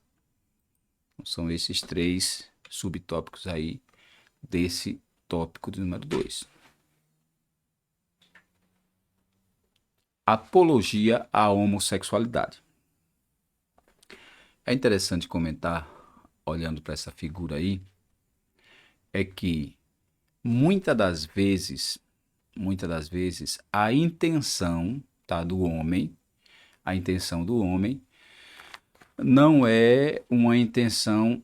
S1: São esses 3 subtópicos aí desse tópico de número 2. Apologia à homossexualidade. É interessante comentar, olhando para essa figura aí, é que muitas das vezes, a intenção, tá, a intenção do homem não é uma intenção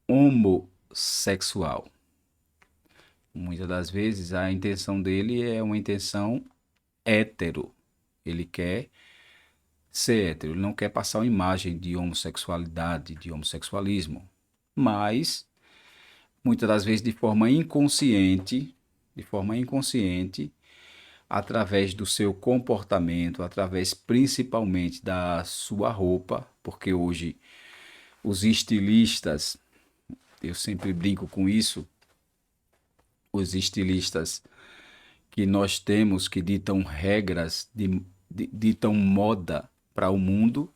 S1: homossexual. Muitas das vezes a intenção dele é uma intenção hétero. Ele quer ser hétero, ele não quer passar uma imagem de homossexualidade, de homossexualismo. Mas, muitas das vezes de forma inconsciente, através do seu comportamento, através principalmente da sua roupa, porque hoje os estilistas, eu sempre brinco com isso, os estilistas que nós temos que ditam regras, ditam moda para o mundo,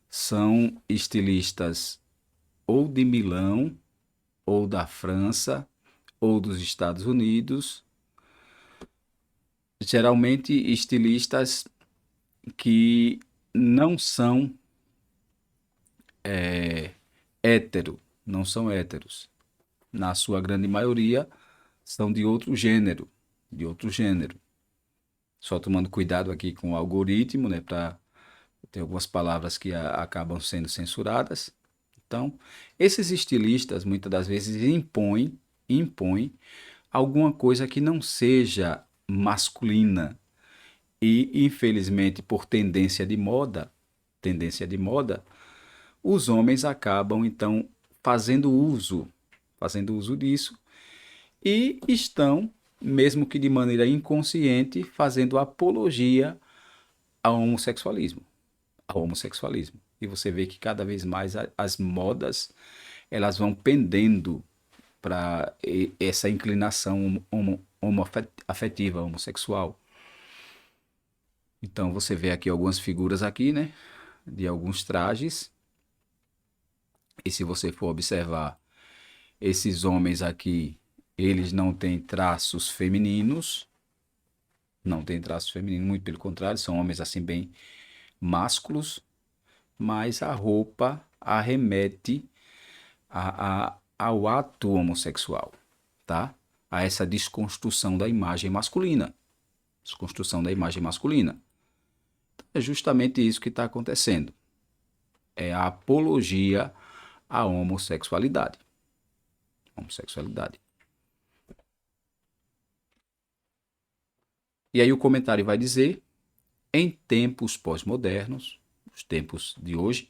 S1: são estilistas ou de Milão, ou da França, ou dos Estados Unidos, geralmente estilistas que não são hétero, não são héteros. Na sua grande maioria, são de outro gênero, de outro gênero. Só tomando cuidado aqui com o algoritmo, né, para ter algumas palavras que acabam sendo censuradas. Então, esses estilistas muitas das vezes impõem alguma coisa que não seja masculina e, infelizmente, por tendência de moda, os homens acabam então fazendo uso disso e estão, mesmo que de maneira inconsciente, fazendo apologia ao homossexualismo, ao homossexualismo. E você vê que cada vez mais as modas elas vão pendendo para essa inclinação afetiva, homossexual. Então você vê aqui algumas figuras aqui, né, de alguns trajes. E se você for observar, esses homens aqui, eles não têm traços femininos, não têm traços femininos, muito pelo contrário, são homens assim bem másculos, mas a roupa arremete ao ato homossexual, tá? A essa desconstrução da imagem masculina. Desconstrução da imagem masculina. É justamente isso que está acontecendo. É a apologia à homossexualidade. Homossexualidade. E aí o comentário vai dizer, em tempos pós-modernos, os tempos de hoje,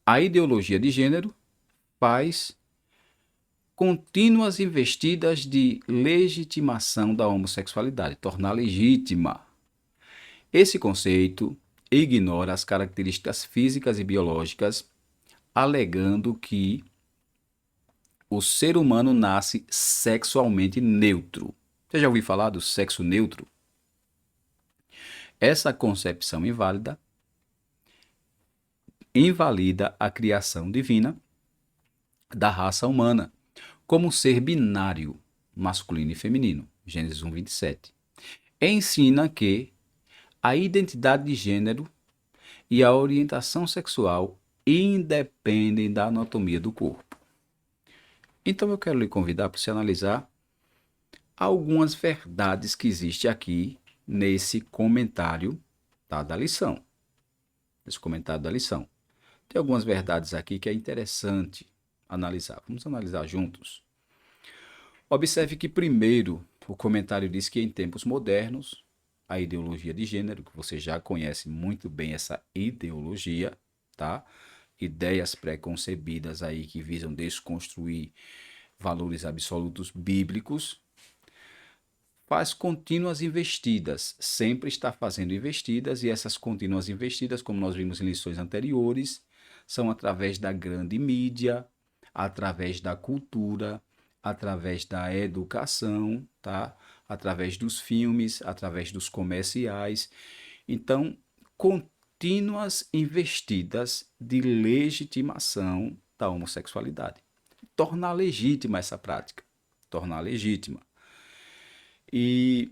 S1: a ideologia de gênero faz contínuas investidas de legitimação da homossexualidade, tornar legítima. Esse conceito ignora as características físicas e biológicas, alegando que o ser humano nasce sexualmente neutro. Você já ouviu falar do sexo neutro? Essa concepção invalida a criação divina da raça humana como ser binário, masculino e feminino. Gênesis 1, 27. Ensina que a identidade de gênero e a orientação sexual independem da anatomia do corpo. Então eu quero lhe convidar para você analisar algumas verdades que existem aqui nesse comentário, tá, da lição. Esse comentário da lição. Tem algumas verdades aqui que é interessante analisar. Vamos analisar juntos. Observe que primeiro o comentário diz que em tempos modernos, a ideologia de gênero, que você já conhece muito bem essa ideologia, tá? Ideias preconcebidas aí que visam desconstruir valores absolutos bíblicos, faz contínuas investidas, sempre está fazendo investidas, e essas contínuas investidas, como nós vimos em lições anteriores, são através da grande mídia, através da cultura, através da educação, tá? Através dos filmes, através dos comerciais. Então, contínuas investidas de legitimação da homossexualidade. Tornar legítima essa prática, tornar legítima. E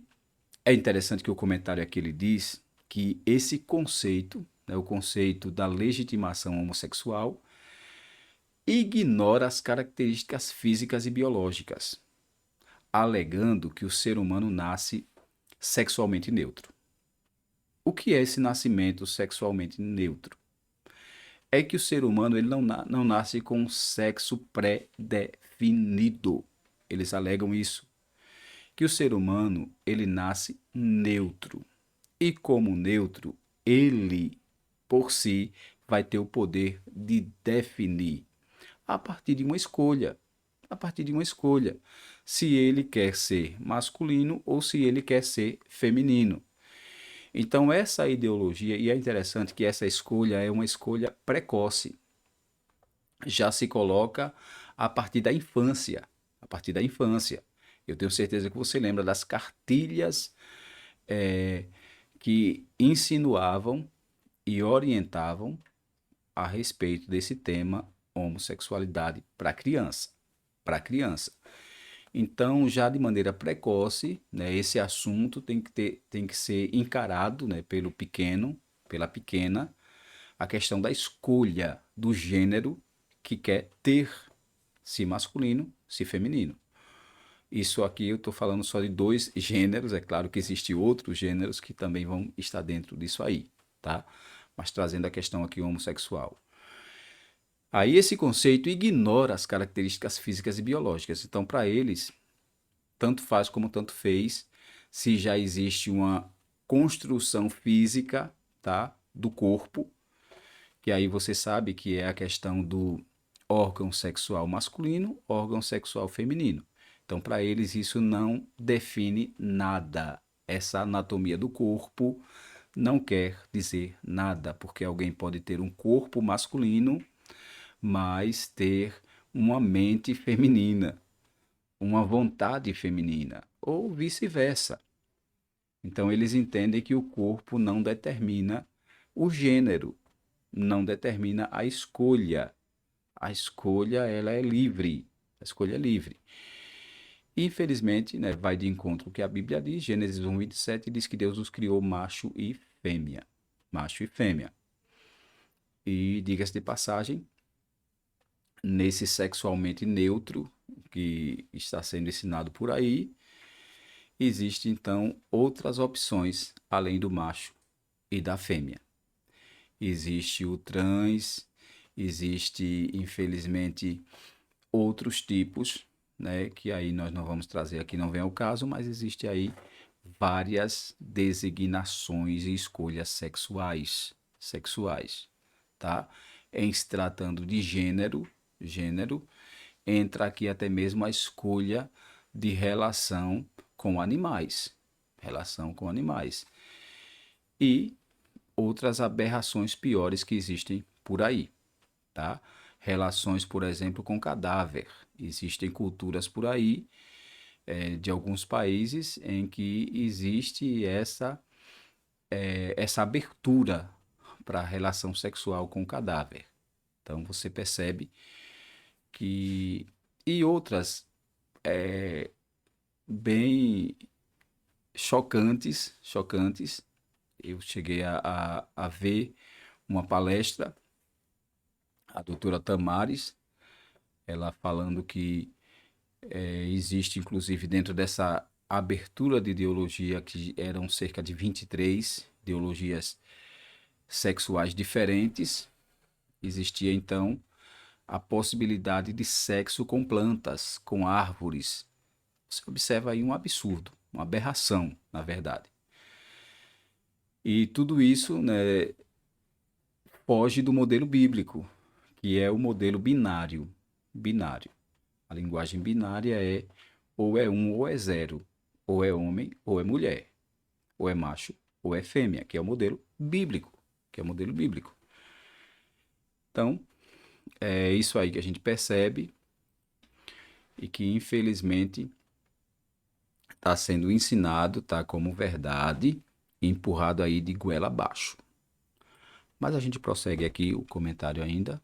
S1: é interessante que o comentário aqui ele diz que esse conceito, né, o conceito da legitimação homossexual, ignora as características físicas e biológicas, alegando que o ser humano nasce sexualmente neutro. O que é esse nascimento sexualmente neutro? É que o ser humano ele não nasce com um sexo pré-definido. Eles alegam isso, que o ser humano ele nasce neutro. E como neutro, ele, por si, vai ter o poder de definir a partir de uma escolha. A partir de uma escolha. se ele quer ser masculino ou se ele quer ser feminino. Então, essa ideologia, e é interessante que essa escolha é uma escolha precoce, já se coloca a partir da infância. A partir da infância. Eu tenho certeza que você lembra das cartilhas eh, que insinuavam e orientavam a respeito desse tema homossexualidade para criança. Para criança. Então, já de maneira precoce, né, esse assunto tem que ser encarado, né, pelo pequeno, pela pequena, a questão da escolha do gênero que quer ter, se masculino, se feminino. Isso aqui eu estou falando só de dois gêneros, é claro que existem outros gêneros que também vão estar dentro disso aí, tá? Mas trazendo a questão aqui homossexual. Aí esse conceito ignora as características físicas e biológicas. Então, para eles, tanto faz como tanto fez, se já existe uma construção física, tá, do corpo, que aí você sabe que é a questão do órgão sexual masculino, órgão sexual feminino. Então, para eles, isso não define nada. Essa anatomia do corpo não quer dizer nada, porque alguém pode ter um corpo masculino, mas ter uma mente feminina, uma vontade feminina, ou vice-versa. Então, eles entendem que o corpo não determina o gênero, não determina a escolha. A escolha, ela é livre. A escolha é livre. Infelizmente, né, vai de encontro ao que a Bíblia diz, Gênesis 1:27 diz que Deus os criou macho e fêmea. Macho e fêmea. E, diga-se de passagem, nesse sexualmente neutro que está sendo ensinado por aí, existe então outras opções além do macho e da fêmea. Existe o trans, existe, infelizmente, outros tipos, né, que aí nós não vamos trazer aqui, não vem ao caso, mas existe aí várias designações e escolhas sexuais, tá? Em se tratando de gênero, entra aqui até mesmo a escolha de relação com animais e outras aberrações piores que existem por aí, tá? Relações, por exemplo, com cadáver. Existem culturas por aí, de alguns países, em que existe essa abertura para a relação sexual com o cadáver. Então você percebe que. E outras bem chocantes. Eu cheguei a ver uma palestra, a doutora Tamares, ela falando que existe, inclusive, dentro dessa abertura de ideologia, que eram cerca de 23 ideologias sexuais diferentes, existia então a possibilidade de sexo com plantas, com árvores. Você observa aí um absurdo, uma aberração, na verdade. E tudo isso, né, foge do modelo bíblico, que é o modelo binário. Binário. A linguagem binária é ou é um ou é zero, ou é homem ou é mulher, ou é macho ou é fêmea, que é o modelo bíblico, que é o modelo bíblico. Então, é isso aí que a gente percebe e que infelizmente está sendo ensinado, tá como verdade, e empurrado aí de goela abaixo. Mas a gente prossegue aqui o comentário ainda,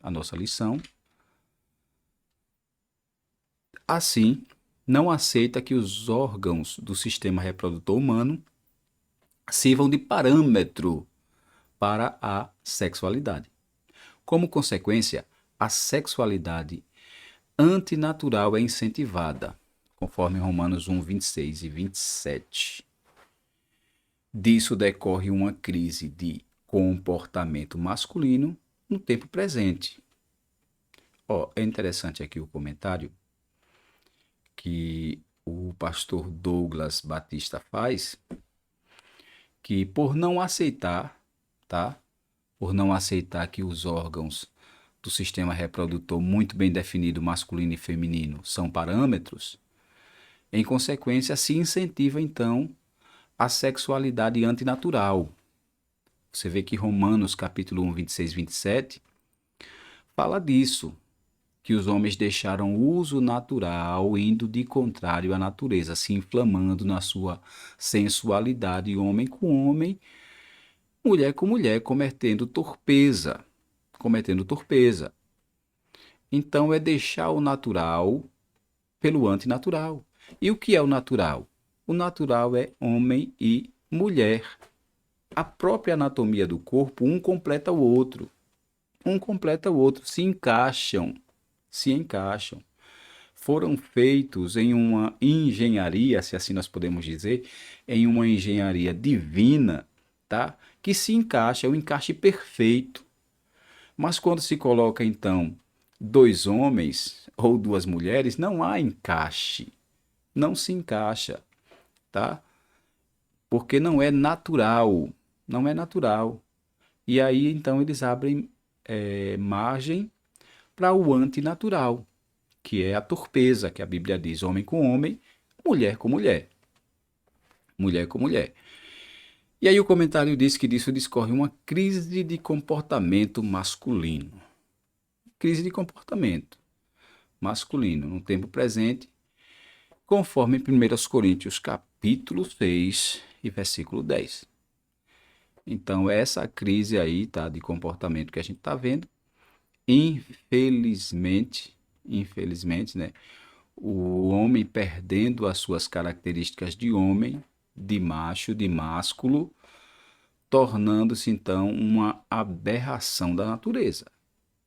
S1: a nossa lição. Assim, não aceita que os órgãos do sistema reprodutor humano sirvam de parâmetro para a sexualidade. Como consequência, a sexualidade antinatural é incentivada, conforme Romanos 1, 26 e 27. Disso decorre uma crise de comportamento masculino no tempo presente. É interessante aqui o comentário que o pastor Douglas Batista faz, que por não aceitar, tá? Por não aceitar que os órgãos do sistema reprodutor muito bem definido, masculino e feminino, são parâmetros, Em consequência, se incentiva então a sexualidade antinatural. Você vê que Romanos capítulo 1, 26 e 27 fala disso, que os homens deixaram o uso natural indo de contrário à natureza, se inflamando na sua sensualidade, homem com homem, mulher com mulher, cometendo torpeza. Então é deixar o natural pelo antinatural. E o que é o natural? O natural é homem e mulher. A própria anatomia do corpo, um completa o outro. Um completa o outro, se encaixam. Foram feitos em uma engenharia, se assim nós podemos dizer, em uma engenharia divina, tá? Que se encaixa, é um encaixe perfeito. Mas quando se coloca então dois homens ou duas mulheres, não há encaixe, não se encaixa, tá? Porque não é natural, não é natural. E aí então eles abrem margem para o antinatural, que é a torpeza, que a Bíblia diz, homem com homem, mulher com mulher, mulher com mulher. E aí o comentário diz que disso discorre uma crise de comportamento masculino. Crise de comportamento masculino no tempo presente, conforme 1 Coríntios capítulo 6 e versículo 10. Então, essa crise aí, tá, de comportamento que a gente está vendo, infelizmente, né, o homem perdendo as suas características de homem, de macho, de másculo, tornando-se então uma aberração da natureza.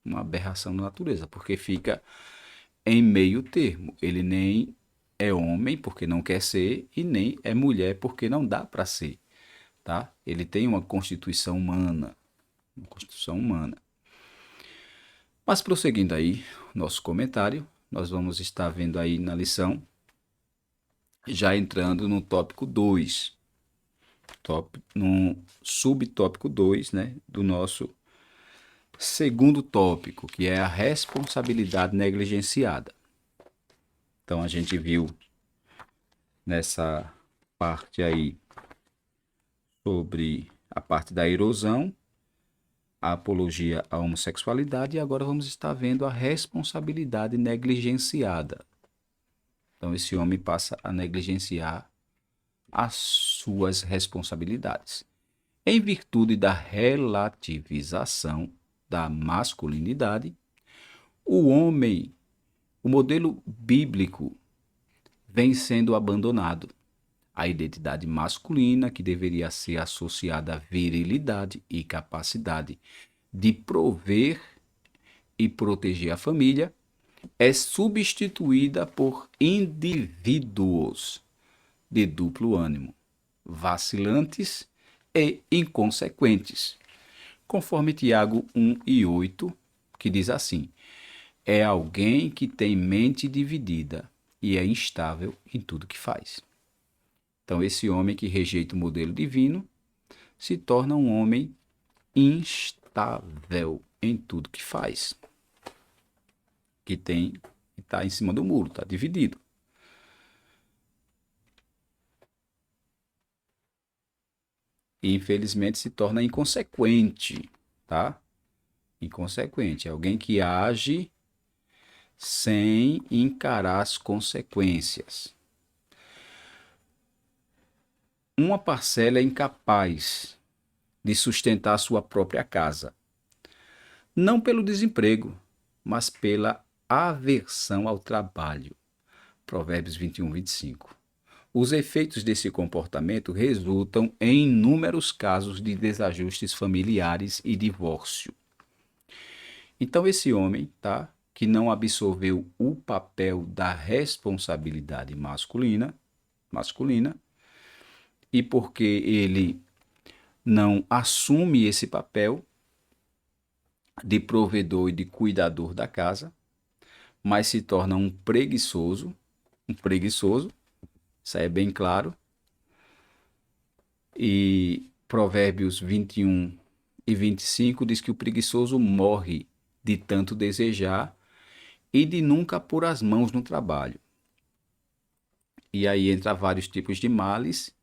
S1: Uma aberração da natureza, porque fica em meio termo. Ele nem é homem porque não quer ser e nem é mulher porque não dá para ser, tá? Ele tem uma constituição humana, uma constituição humana. Mas prosseguindo aí nosso comentário, nós vamos estar vendo aí na lição, já entrando no tópico 2, no subtópico 2, né, do nosso segundo tópico, que é a responsabilidade negligenciada. Então a gente viu nessa parte aí sobre a parte da erosão, a apologia à homossexualidade, e agora vamos estar vendo a responsabilidade negligenciada. Então esse homem passa a negligenciar as suas responsabilidades. Em virtude da relativização da masculinidade, o homem, o modelo bíblico, vem sendo abandonado. A identidade masculina, que deveria ser associada à virilidade e capacidade de prover e proteger a família, é substituída por indivíduos de duplo ânimo, vacilantes e inconsequentes, conforme Tiago 1:8, que diz assim: é alguém que tem mente dividida e é instável em tudo que faz. Então, esse homem que rejeita o modelo divino se torna um homem instável em tudo que faz, que está em cima do muro, está dividido. E, infelizmente, se torna inconsequente, tá? Inconsequente, é alguém que age sem encarar as consequências. Uma parcela é incapaz de sustentar sua própria casa, não pelo desemprego, mas pela aversão ao trabalho. Provérbios 21:25. Os efeitos desse comportamento resultam em inúmeros casos de desajustes familiares e divórcio. Então esse homem, tá, que não absorveu o papel da responsabilidade masculina, e porque ele não assume esse papel de provedor e de cuidador da casa, mas se torna um preguiçoso, isso aí é bem claro. E Provérbios 21:25 diz que o preguiçoso morre de tanto desejar e de nunca pôr as mãos no trabalho. E aí entra vários tipos de males.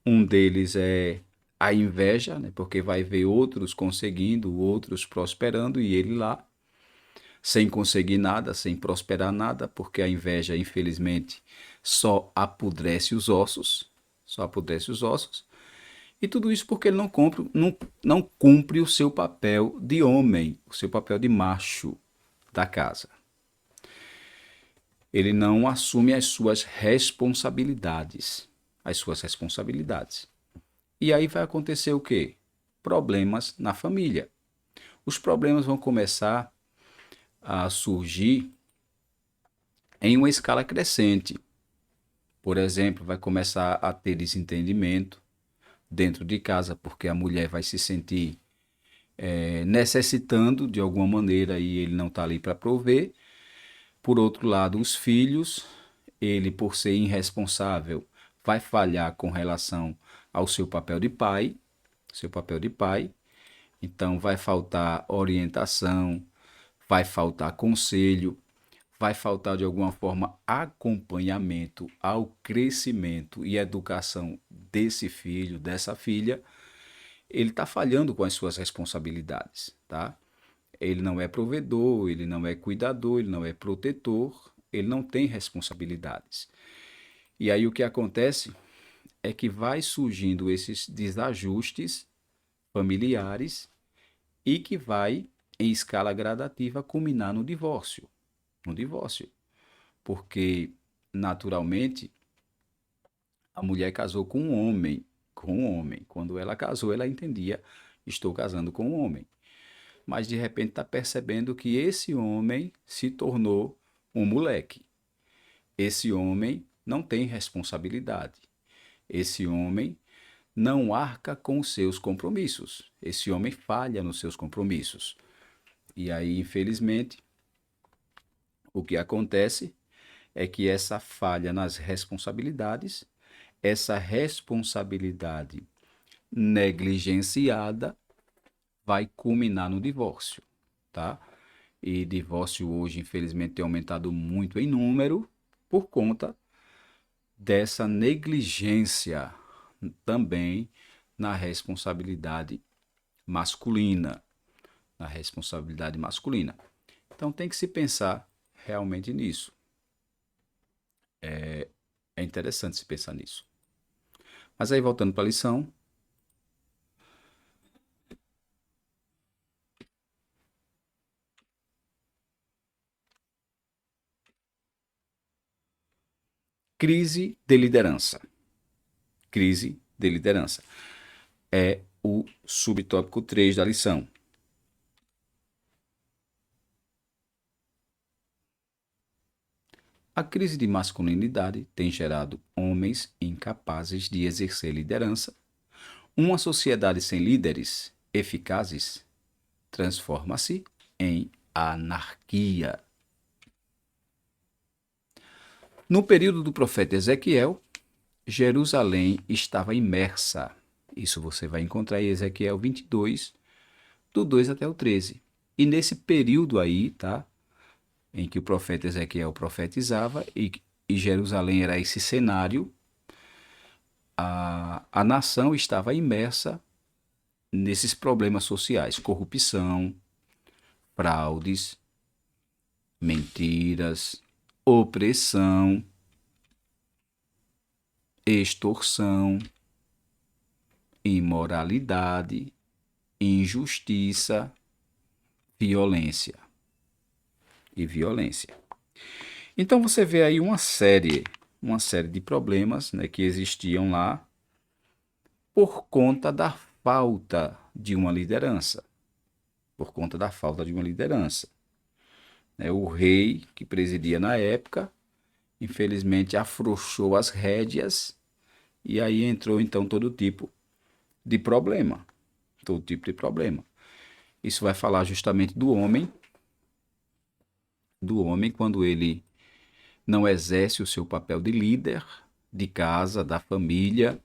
S1: Um deles é a inveja, né? Porque vai ver outros conseguindo, outros prosperando e ele lá sem conseguir nada, sem prosperar nada, porque a inveja, infelizmente, só apodrece os ossos, só apodrece os ossos. E tudo isso porque ele não cumpre o seu papel de homem, o seu papel de macho da casa. Ele não assume as suas responsabilidades. As suas responsabilidades. E aí vai acontecer o quê? Problemas na família. Os problemas vão começar a surgir em uma escala crescente. Por exemplo, vai começar a ter desentendimento dentro de casa, porque a mulher vai se sentir necessitando de alguma maneira e ele não está ali para prover. Por outro lado, os filhos, ele por ser irresponsável, vai falhar com relação ao seu papel de pai, seu papel de pai. Então vai faltar orientação, vai faltar conselho, vai faltar de alguma forma acompanhamento ao crescimento e educação desse filho, dessa filha. Ele está falhando com as suas responsabilidades, tá? Ele não é provedor, ele não é cuidador, ele não é protetor, ele não tem responsabilidades. E aí o que acontece é que vai surgindo esses desajustes familiares e que vai, em escala gradativa, culminar no divórcio. No divórcio. Porque, naturalmente, a mulher casou com um homem. Com um homem. Quando ela casou, ela entendia: estou casando com um homem. Mas, de repente, está percebendo que esse homem se tornou um moleque. Esse homem não tem responsabilidade. Esse homem não arca com os seus compromissos. Esse homem falha nos seus compromissos. E aí, infelizmente, o que acontece é que essa falha nas responsabilidades, essa responsabilidade negligenciada, vai culminar no divórcio, tá? E divórcio hoje, infelizmente, tem aumentado muito em número por conta dessa negligência também na responsabilidade masculina, na responsabilidade masculina. Então tem que se pensar realmente nisso. É interessante se pensar nisso. Mas aí, voltando para a lição, crise de liderança. Crise de liderança. É o subtópico 3 da lição. A crise de masculinidade tem gerado homens incapazes de exercer liderança. Uma sociedade sem líderes eficazes transforma-se em anarquia. No período do profeta Ezequiel, Jerusalém estava imersa. Isso você vai encontrar em Ezequiel 22, do 2 até o 13. E nesse período aí, tá? Em que o profeta Ezequiel profetizava e Jerusalém era esse cenário, a nação estava imersa nesses problemas sociais: corrupção, fraudes, mentiras, opressão, extorsão, imoralidade, injustiça, violência e violência. Então você vê aí uma série de problemas, né, que existiam lá por conta da falta de uma liderança, por conta da falta de uma liderança. O rei que presidia na época, infelizmente, afrouxou as rédeas e aí entrou então todo tipo de problema, todo tipo de problema. Isso vai falar justamente do homem quando ele não exerce o seu papel de líder de casa, da família,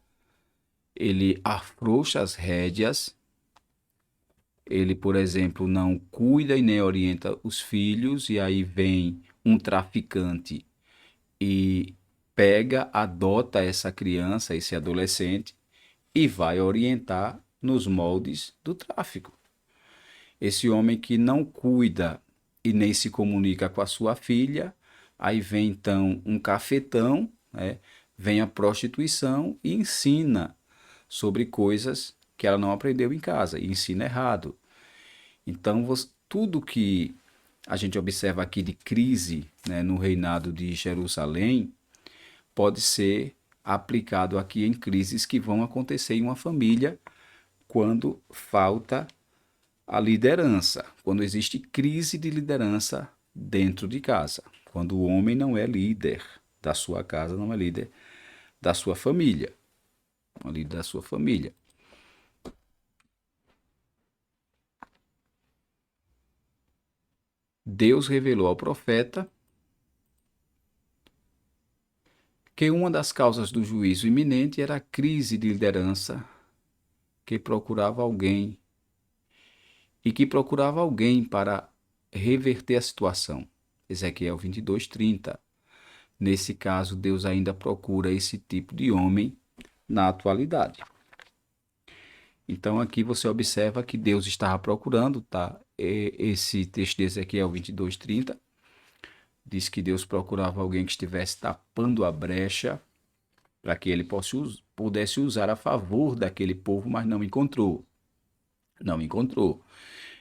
S1: ele afrouxa as rédeas, ele, por exemplo, não cuida e nem orienta os filhos, e aí vem um traficante e pega, adota essa criança, esse adolescente, e vai orientar nos moldes do tráfico. Esse homem que não cuida e nem se comunica com a sua filha, aí vem então um cafetão, né? Vem a prostituição e ensina sobre coisas que ela não aprendeu em casa, e ensina errado. Então, tudo que a gente observa aqui de crise, né, no reinado de Jerusalém pode ser aplicado aqui em crises que vão acontecer em uma família quando falta a liderança, quando existe crise de liderança dentro de casa, quando o homem não é líder da sua casa, não é líder da sua família, não é líder da sua família. Deus revelou ao profeta que uma das causas do juízo iminente era a crise de liderança que procurava alguém e que procurava alguém para reverter a situação. Ezequiel 22:30. Nesse caso, Deus ainda procura esse tipo de homem na atualidade. Então aqui você observa que Deus estava procurando, tá? Esse texto de Ezequiel 22:30 diz que Deus procurava alguém que estivesse tapando a brecha para que ele pudesse usar a favor daquele povo, mas não encontrou. Não encontrou.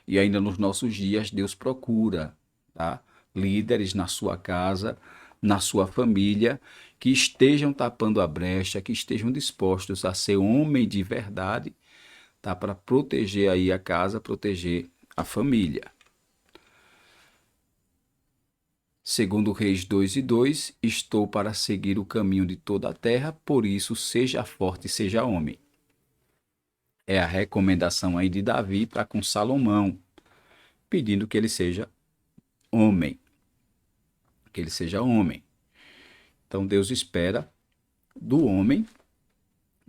S1: E ainda nos nossos dias, Deus procura, tá? Líderes na sua casa, na sua família, que estejam tapando a brecha, que estejam dispostos a ser homem de verdade, tá? Para proteger aí a casa, proteger a família. Segundo Reis 2:2, estou para seguir o caminho de toda a terra, por isso seja forte e seja homem. É a recomendação aí de Davi para com Salomão, pedindo que ele seja homem, que ele seja homem. Então Deus espera do homem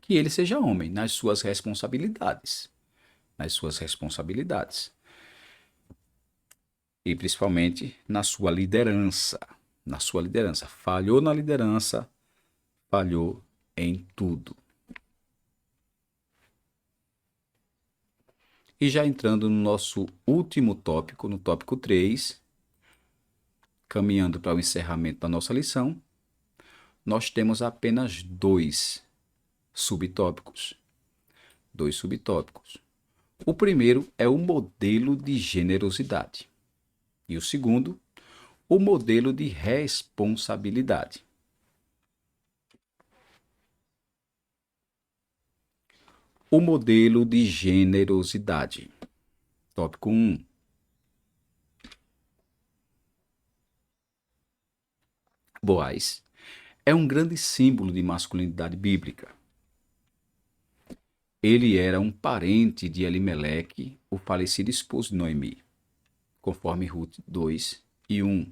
S1: que ele seja homem nas suas responsabilidades, nas suas responsabilidades. E principalmente na sua liderança, na sua liderança. Falhou na liderança, falhou em tudo. E já entrando no nosso último tópico, no tópico 3, caminhando para o encerramento da nossa lição, nós temos apenas dois subtópicos. Dois subtópicos. O primeiro é o modelo de generosidade. E o segundo, o modelo de responsabilidade. O modelo de generosidade. Tópico 1. Boaz é um grande símbolo de masculinidade bíblica. Ele era um parente de Elimeleque, o falecido esposo de Noemi, conforme Ruth 2:1.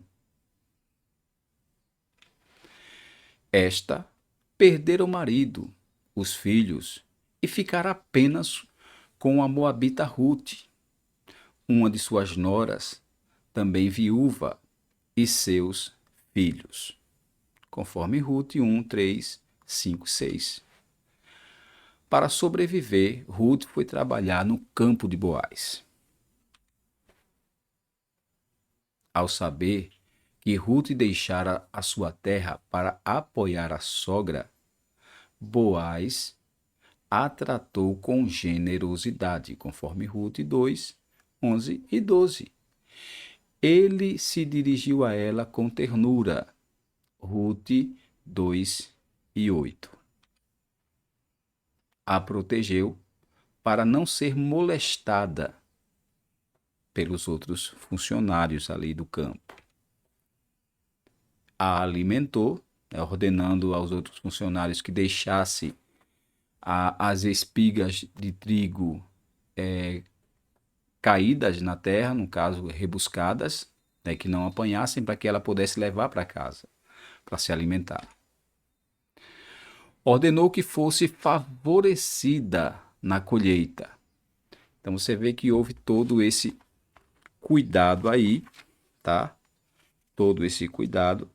S1: Esta perdera o marido, os filhos, e ficara apenas com a moabita Ruth, uma de suas noras, também viúva, e seus filhos, conforme Ruth 1:3, 5, 6. Para sobreviver, Ruth foi trabalhar no campo de Boaz. Ao saber que Ruth deixara a sua terra para apoiar a sogra, Boaz a tratou com generosidade, conforme Ruth 2, 11 e 12. Ele se dirigiu a ela com ternura, Ruth 2:8. A protegeu para não ser molestada pelos outros funcionários ali do campo. A alimentou, né, ordenando aos outros funcionários que deixasse as espigas de trigo caídas na terra, no caso rebuscadas, né, que não apanhassem para que ela pudesse levar para casa para se alimentar. Ordenou que fosse favorecida na colheita. Então você vê que houve todo esse cuidado aí, tá? Todo esse cuidado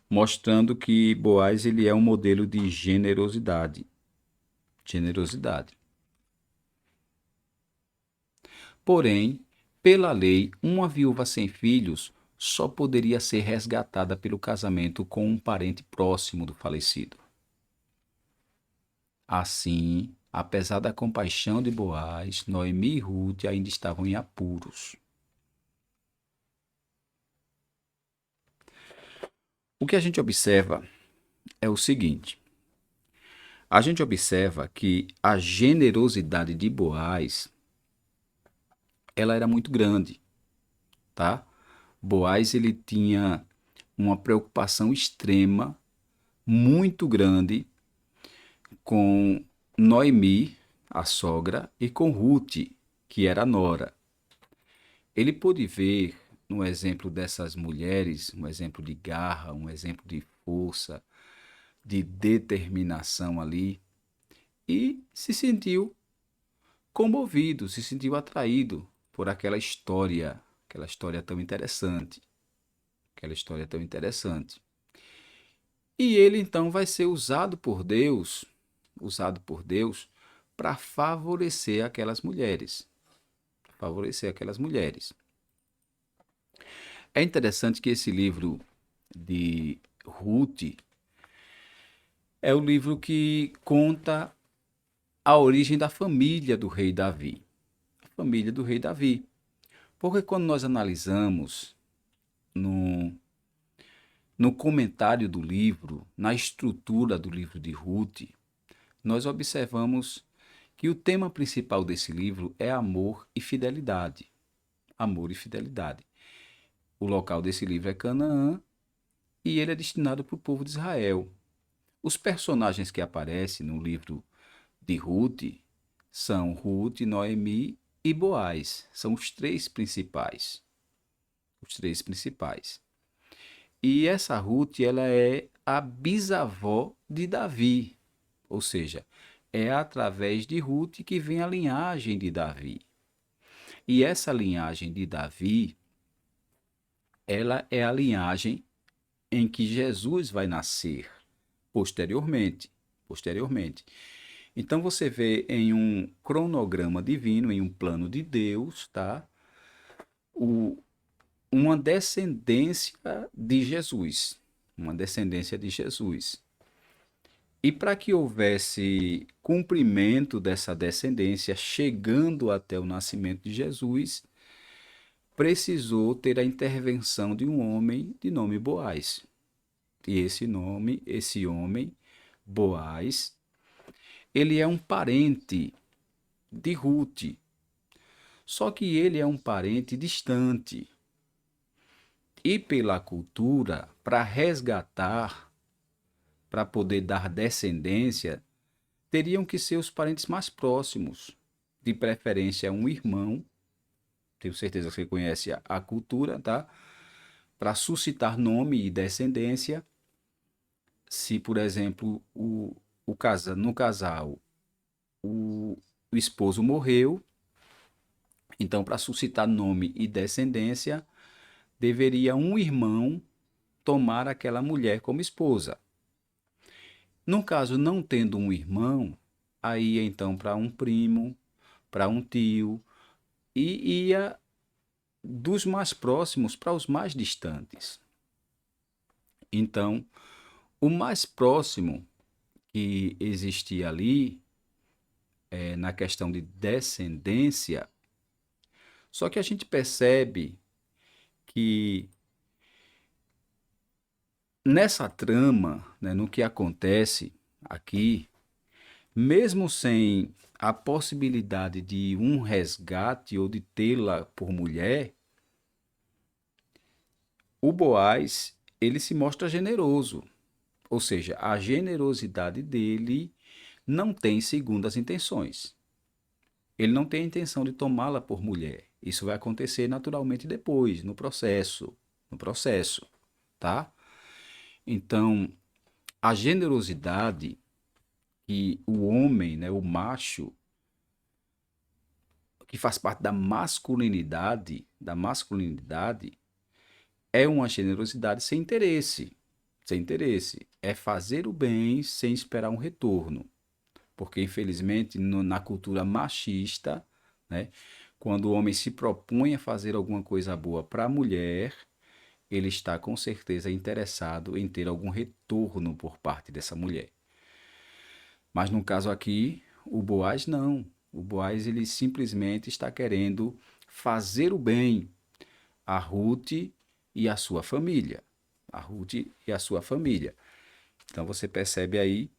S1: mostrando que Boaz ele é um modelo de generosidade. Generosidade. Porém, pela lei, uma viúva sem filhos só poderia ser resgatada pelo casamento com um parente próximo do falecido. Assim, apesar da compaixão de Boaz, Noemi e Ruth ainda estavam em apuros. O que a gente observa é o seguinte: a gente observa que a generosidade de Boaz, ela era muito grande, tá? Boaz ele tinha uma preocupação extrema, muito grande com Noemi, a sogra, e com Ruth, que era a nora. Ele pôde ver no exemplo dessas mulheres, um exemplo de garra, um exemplo de força, de determinação ali, e se sentiu comovido, se sentiu atraído por aquela história tão interessante, aquela história tão interessante. E ele então vai ser usado por Deus para favorecer aquelas mulheres, favorecer aquelas mulheres. É interessante que esse livro de Ruth é o livro que conta a origem da família do rei Davi. A família do rei Davi. Porque quando nós analisamos no, no comentário do livro, na estrutura do livro de Ruth, nós observamos que o tema principal desse livro é amor e fidelidade. Amor e fidelidade. O local desse livro é Canaã e ele é destinado para o povo de Israel. Os personagens que aparecem no livro de Ruth são Ruth, Noemi e Boaz. São os três principais. Os três principais. E essa Ruth, ela é a bisavó de Davi. Ou seja, é através de Ruth que vem a linhagem de Davi. E essa linhagem de Davi, ela é a linhagem em que Jesus vai nascer posteriormente. Posteriormente. Então você vê em um cronograma divino, em um plano de Deus, tá? O, uma descendência de Jesus. Uma descendência de Jesus. E para que houvesse cumprimento dessa descendência, chegando até o nascimento de Jesus, precisou ter a intervenção de um homem de nome Boaz. E esse homem, Boaz, ele é um parente de Ruth. Só que ele é um parente distante. E pela cultura, para resgatar, para poder dar descendência, teriam que ser os parentes mais próximos. De preferência, um irmão. Tenho certeza que você conhece a cultura, tá? Para suscitar nome e descendência. Se, por exemplo, no casal, o, o esposo morreu, então, para suscitar nome e descendência, deveria um irmão tomar aquela mulher como esposa. No caso, não tendo um irmão, aí ia então para um primo, para um tio, e ia dos mais próximos para os mais distantes. Então, o mais próximo que existia ali, na questão de descendência, só que a gente percebe que nessa trama, né, no que acontece aqui, mesmo sem a possibilidade de um resgate ou de tê-la por mulher, o Boaz, ele se mostra generoso. Ou seja, a generosidade dele não tem segundas intenções. Ele não tem a intenção de tomá-la por mulher. Isso vai acontecer naturalmente depois, no processo, tá? Então, a generosidade que o homem, né, o macho, que faz parte da masculinidade, é uma generosidade sem interesse, sem interesse. É fazer o bem sem esperar um retorno. Porque, infelizmente, na cultura machista, né, quando o homem se propõe a fazer alguma coisa boa para a mulher, ele está com certeza interessado em ter algum retorno por parte dessa mulher. Mas no caso aqui, o Boaz não. O Boaz ele simplesmente está querendo fazer o bem a Ruth e a sua família. A Ruth e a sua família. Então você percebe aí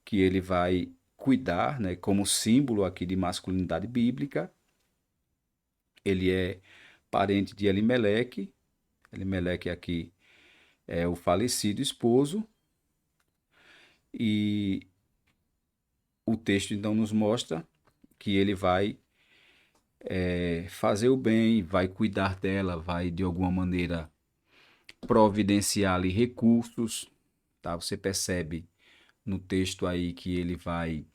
S1: que ele vai cuidar, né, como símbolo aqui de masculinidade bíblica. Ele é parente de Elimeleque. Elimeleque aqui é o falecido esposo. E o texto então nos mostra que ele vai fazer o bem, vai cuidar dela, vai de alguma maneira providenciar ali recursos, tá? Você percebe no texto aí que ele vai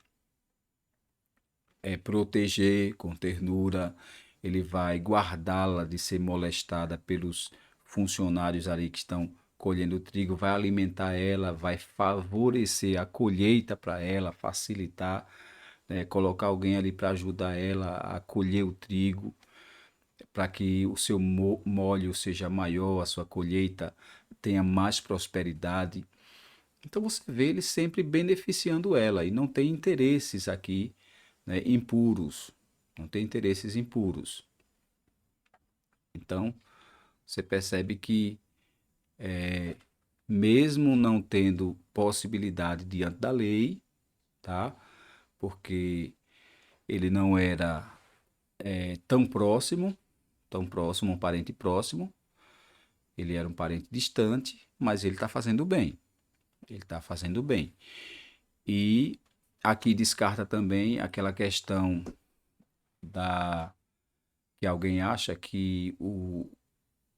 S1: proteger com ternura, ele vai guardá-la de ser molestada pelos funcionários ali que estão colhendo o trigo, vai alimentar ela, vai favorecer a colheita para ela, facilitar, né, colocar alguém ali para ajudar ela a colher o trigo, para que o seu molho seja maior, a sua colheita tenha mais prosperidade. Então você vê ele sempre beneficiando ela e não tem interesses aqui, né, impuros, não tem interesses impuros. Então você percebe que mesmo não tendo possibilidade diante da lei, tá? Porque ele não era tão próximo, um parente próximo, ele era um parente distante, mas ele está fazendo bem. Ele está fazendo bem. E aqui descarta também aquela questão da que alguém acha que o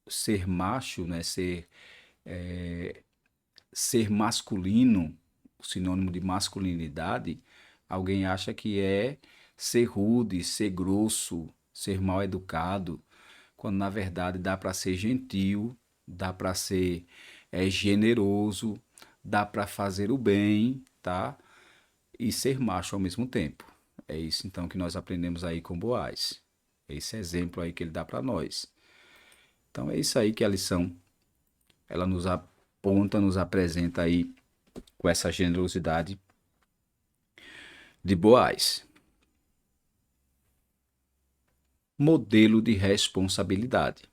S1: ser macho, né, ser masculino, o sinônimo de masculinidade, alguém acha que é ser rude, ser grosso, ser mal educado, quando na verdade dá para ser gentil, dá para ser generoso, dá para fazer o bem, tá? E ser macho ao mesmo tempo. É isso então que nós aprendemos aí com Boaz. Esse exemplo aí que ele dá para nós. Então é isso aí que a lição ela nos aponta, nos apresenta aí com essa generosidade de Boaz. Modelo de responsabilidade.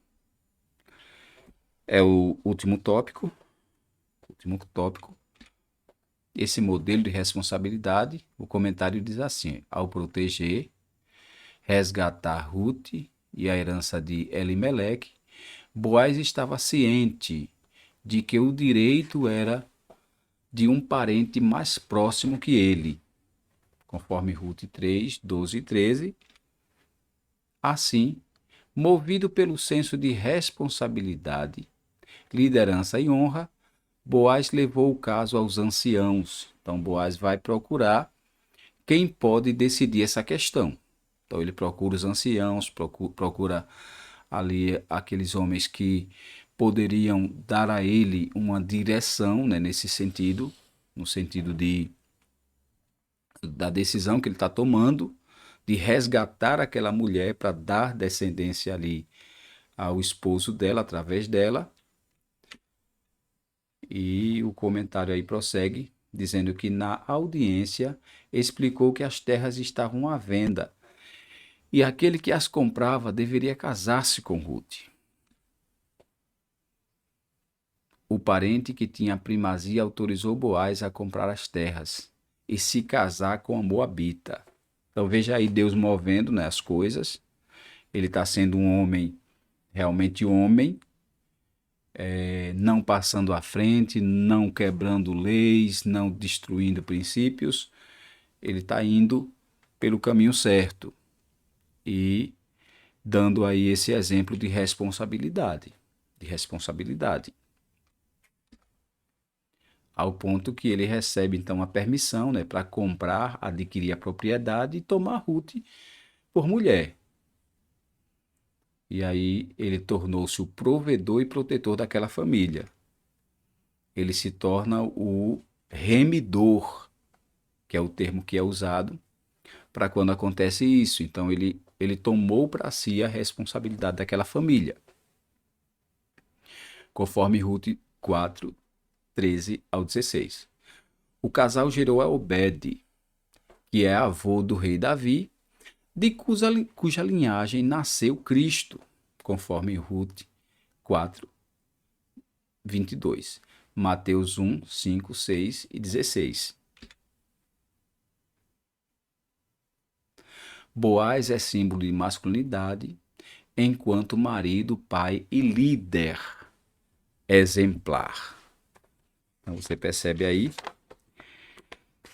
S1: É o último tópico. Último tópico. Esse modelo de responsabilidade, o comentário diz assim: ao proteger, resgatar Ruth e a herança de Elimeleque, Boaz estava ciente de que o direito era de um parente mais próximo que ele, conforme Ruth 3, 12 e 13. Assim, movido pelo senso de responsabilidade, liderança e honra, Boaz levou o caso aos anciãos. Então, Boaz vai procurar quem pode decidir essa questão. Então, ele procura os anciãos, procura ali aqueles homens que poderiam dar a ele uma direção, né, nesse sentido, no sentido da decisão que ele está tomando, de resgatar aquela mulher para dar descendência ali ao esposo dela, através dela. E o comentário aí prossegue, dizendo que na audiência explicou que as terras estavam à venda e aquele que as comprava deveria casar-se com Ruth. O parente que tinha a primazia autorizou Boaz a comprar as terras e se casar com a Moabita. Então veja aí Deus movendo, né, as coisas. Ele está sendo um homem, realmente homem, não passando à frente, não quebrando leis, não destruindo princípios. Ele está indo pelo caminho certo e dando aí esse exemplo de responsabilidade, ao ponto que ele recebe então a permissão, né, para comprar, adquirir a propriedade e tomar Ruth por mulher. E aí ele tornou-se o provedor e protetor daquela família. ele se torna o remidor, que é o termo que é usado para quando acontece isso. Então ele tomou para si a responsabilidade daquela família, conforme Ruth 4, 13 ao 16. O casal gerou a Obed, que é avô do rei Davi, de cuja linhagem nasceu Cristo, conforme Ruth 4, 22. Mateus 1, 5, 6 e 16. Boaz é símbolo de masculinidade, enquanto marido, pai e líder exemplar. Então você percebe aí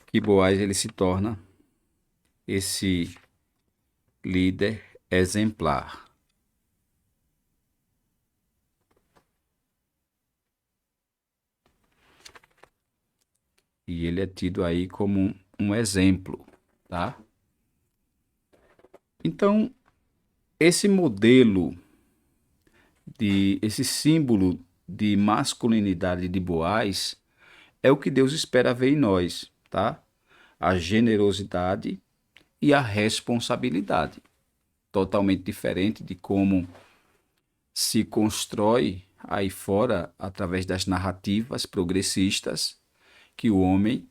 S1: que Boaz ele se torna esse líder exemplar. E ele é tido aí como um exemplo, tá? Então, esse modelo esse símbolo de masculinidade de Boaz é o que Deus espera ver em nós, tá? A generosidade e a responsabilidade. Totalmente diferente de como se constrói aí fora através das narrativas progressistas que o homem,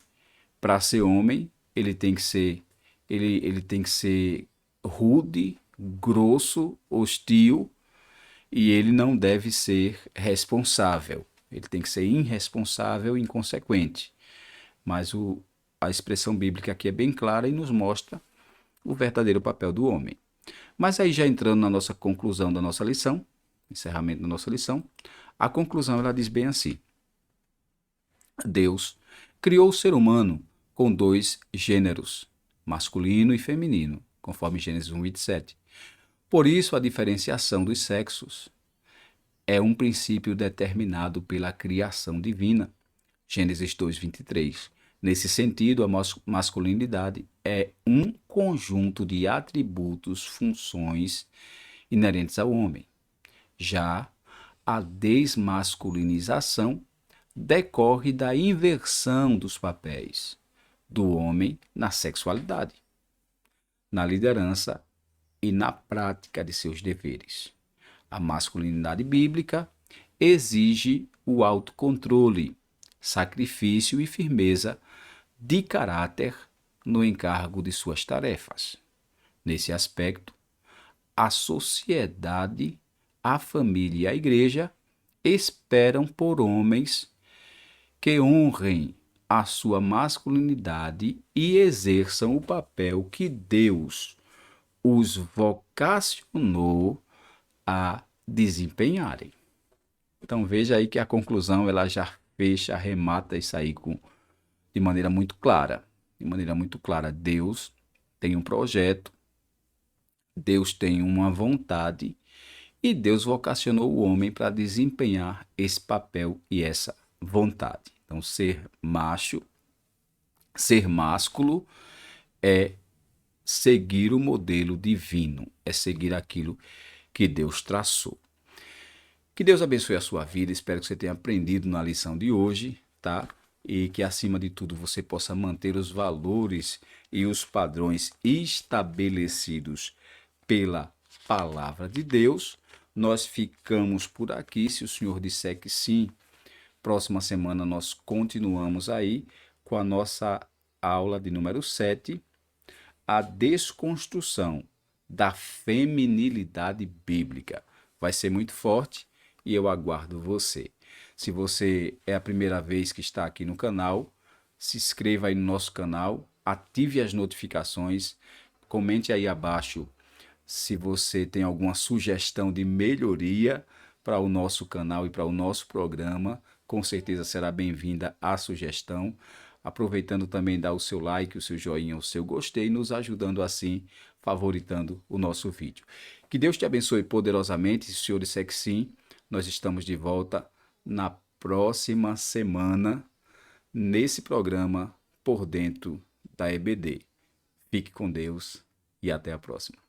S1: para ser homem, ele tem que ser rude, grosso, hostil e ele não deve ser responsável. Ele tem que ser irresponsável e inconsequente. Mas a expressão bíblica aqui é bem clara e nos mostra o verdadeiro papel do homem. Mas aí já entrando na nossa conclusão da nossa lição, encerramento da nossa lição, a conclusão ela diz bem assim: Deus criou o ser humano com dois gêneros, masculino e feminino, conforme Gênesis 1, 27. Por isso a diferenciação dos sexos é um princípio determinado pela criação divina. Gênesis 2, 23. Nesse sentido, a masculinidade é um conjunto de atributos, funções inerentes ao homem. Já a desmasculinização decorre da inversão dos papéis do homem na sexualidade, na liderança e na prática de seus deveres. A masculinidade bíblica exige o autocontrole, sacrifício e firmeza de caráter no encargo de suas tarefas. Nesse aspecto, a sociedade, a família e a igreja esperam por homens que honrem a sua masculinidade e exerçam o papel que Deus os vocacionou a desempenharem. Então veja aí que a conclusão ela já fecha, arremata isso aí de maneira muito clara. De maneira muito clara, Deus tem um projeto, Deus tem uma vontade e Deus vocacionou o homem para desempenhar esse papel e essa vontade. Então ser macho, ser másculo é seguir o modelo divino, é seguir aquilo que Deus traçou. Que Deus abençoe a sua vida, espero que você tenha aprendido na lição de hoje, tá? E que acima de tudo você possa manter os valores e os padrões estabelecidos pela palavra de Deus. Nós ficamos por aqui, se o Senhor disser que sim. Próxima semana nós continuamos aí com a nossa aula de número 7, a desconstrução da feminilidade bíblica. Vai ser muito forte e eu aguardo você. Se você é a primeira vez que está aqui no canal, se inscreva aí no nosso canal, ative as notificações, comente aí abaixo se você tem alguma sugestão de melhoria para o nosso canal e para o nosso programa. Com certeza será bem-vinda a sugestão. Aproveitando também, dá o seu like, o seu joinha, o seu gostei, nos ajudando assim, favoritando o nosso vídeo. Que Deus te abençoe poderosamente. Se o Senhor disser que sim, nós estamos de volta na próxima semana, nesse programa Por Dentro da EBD. Fique com Deus e até a próxima.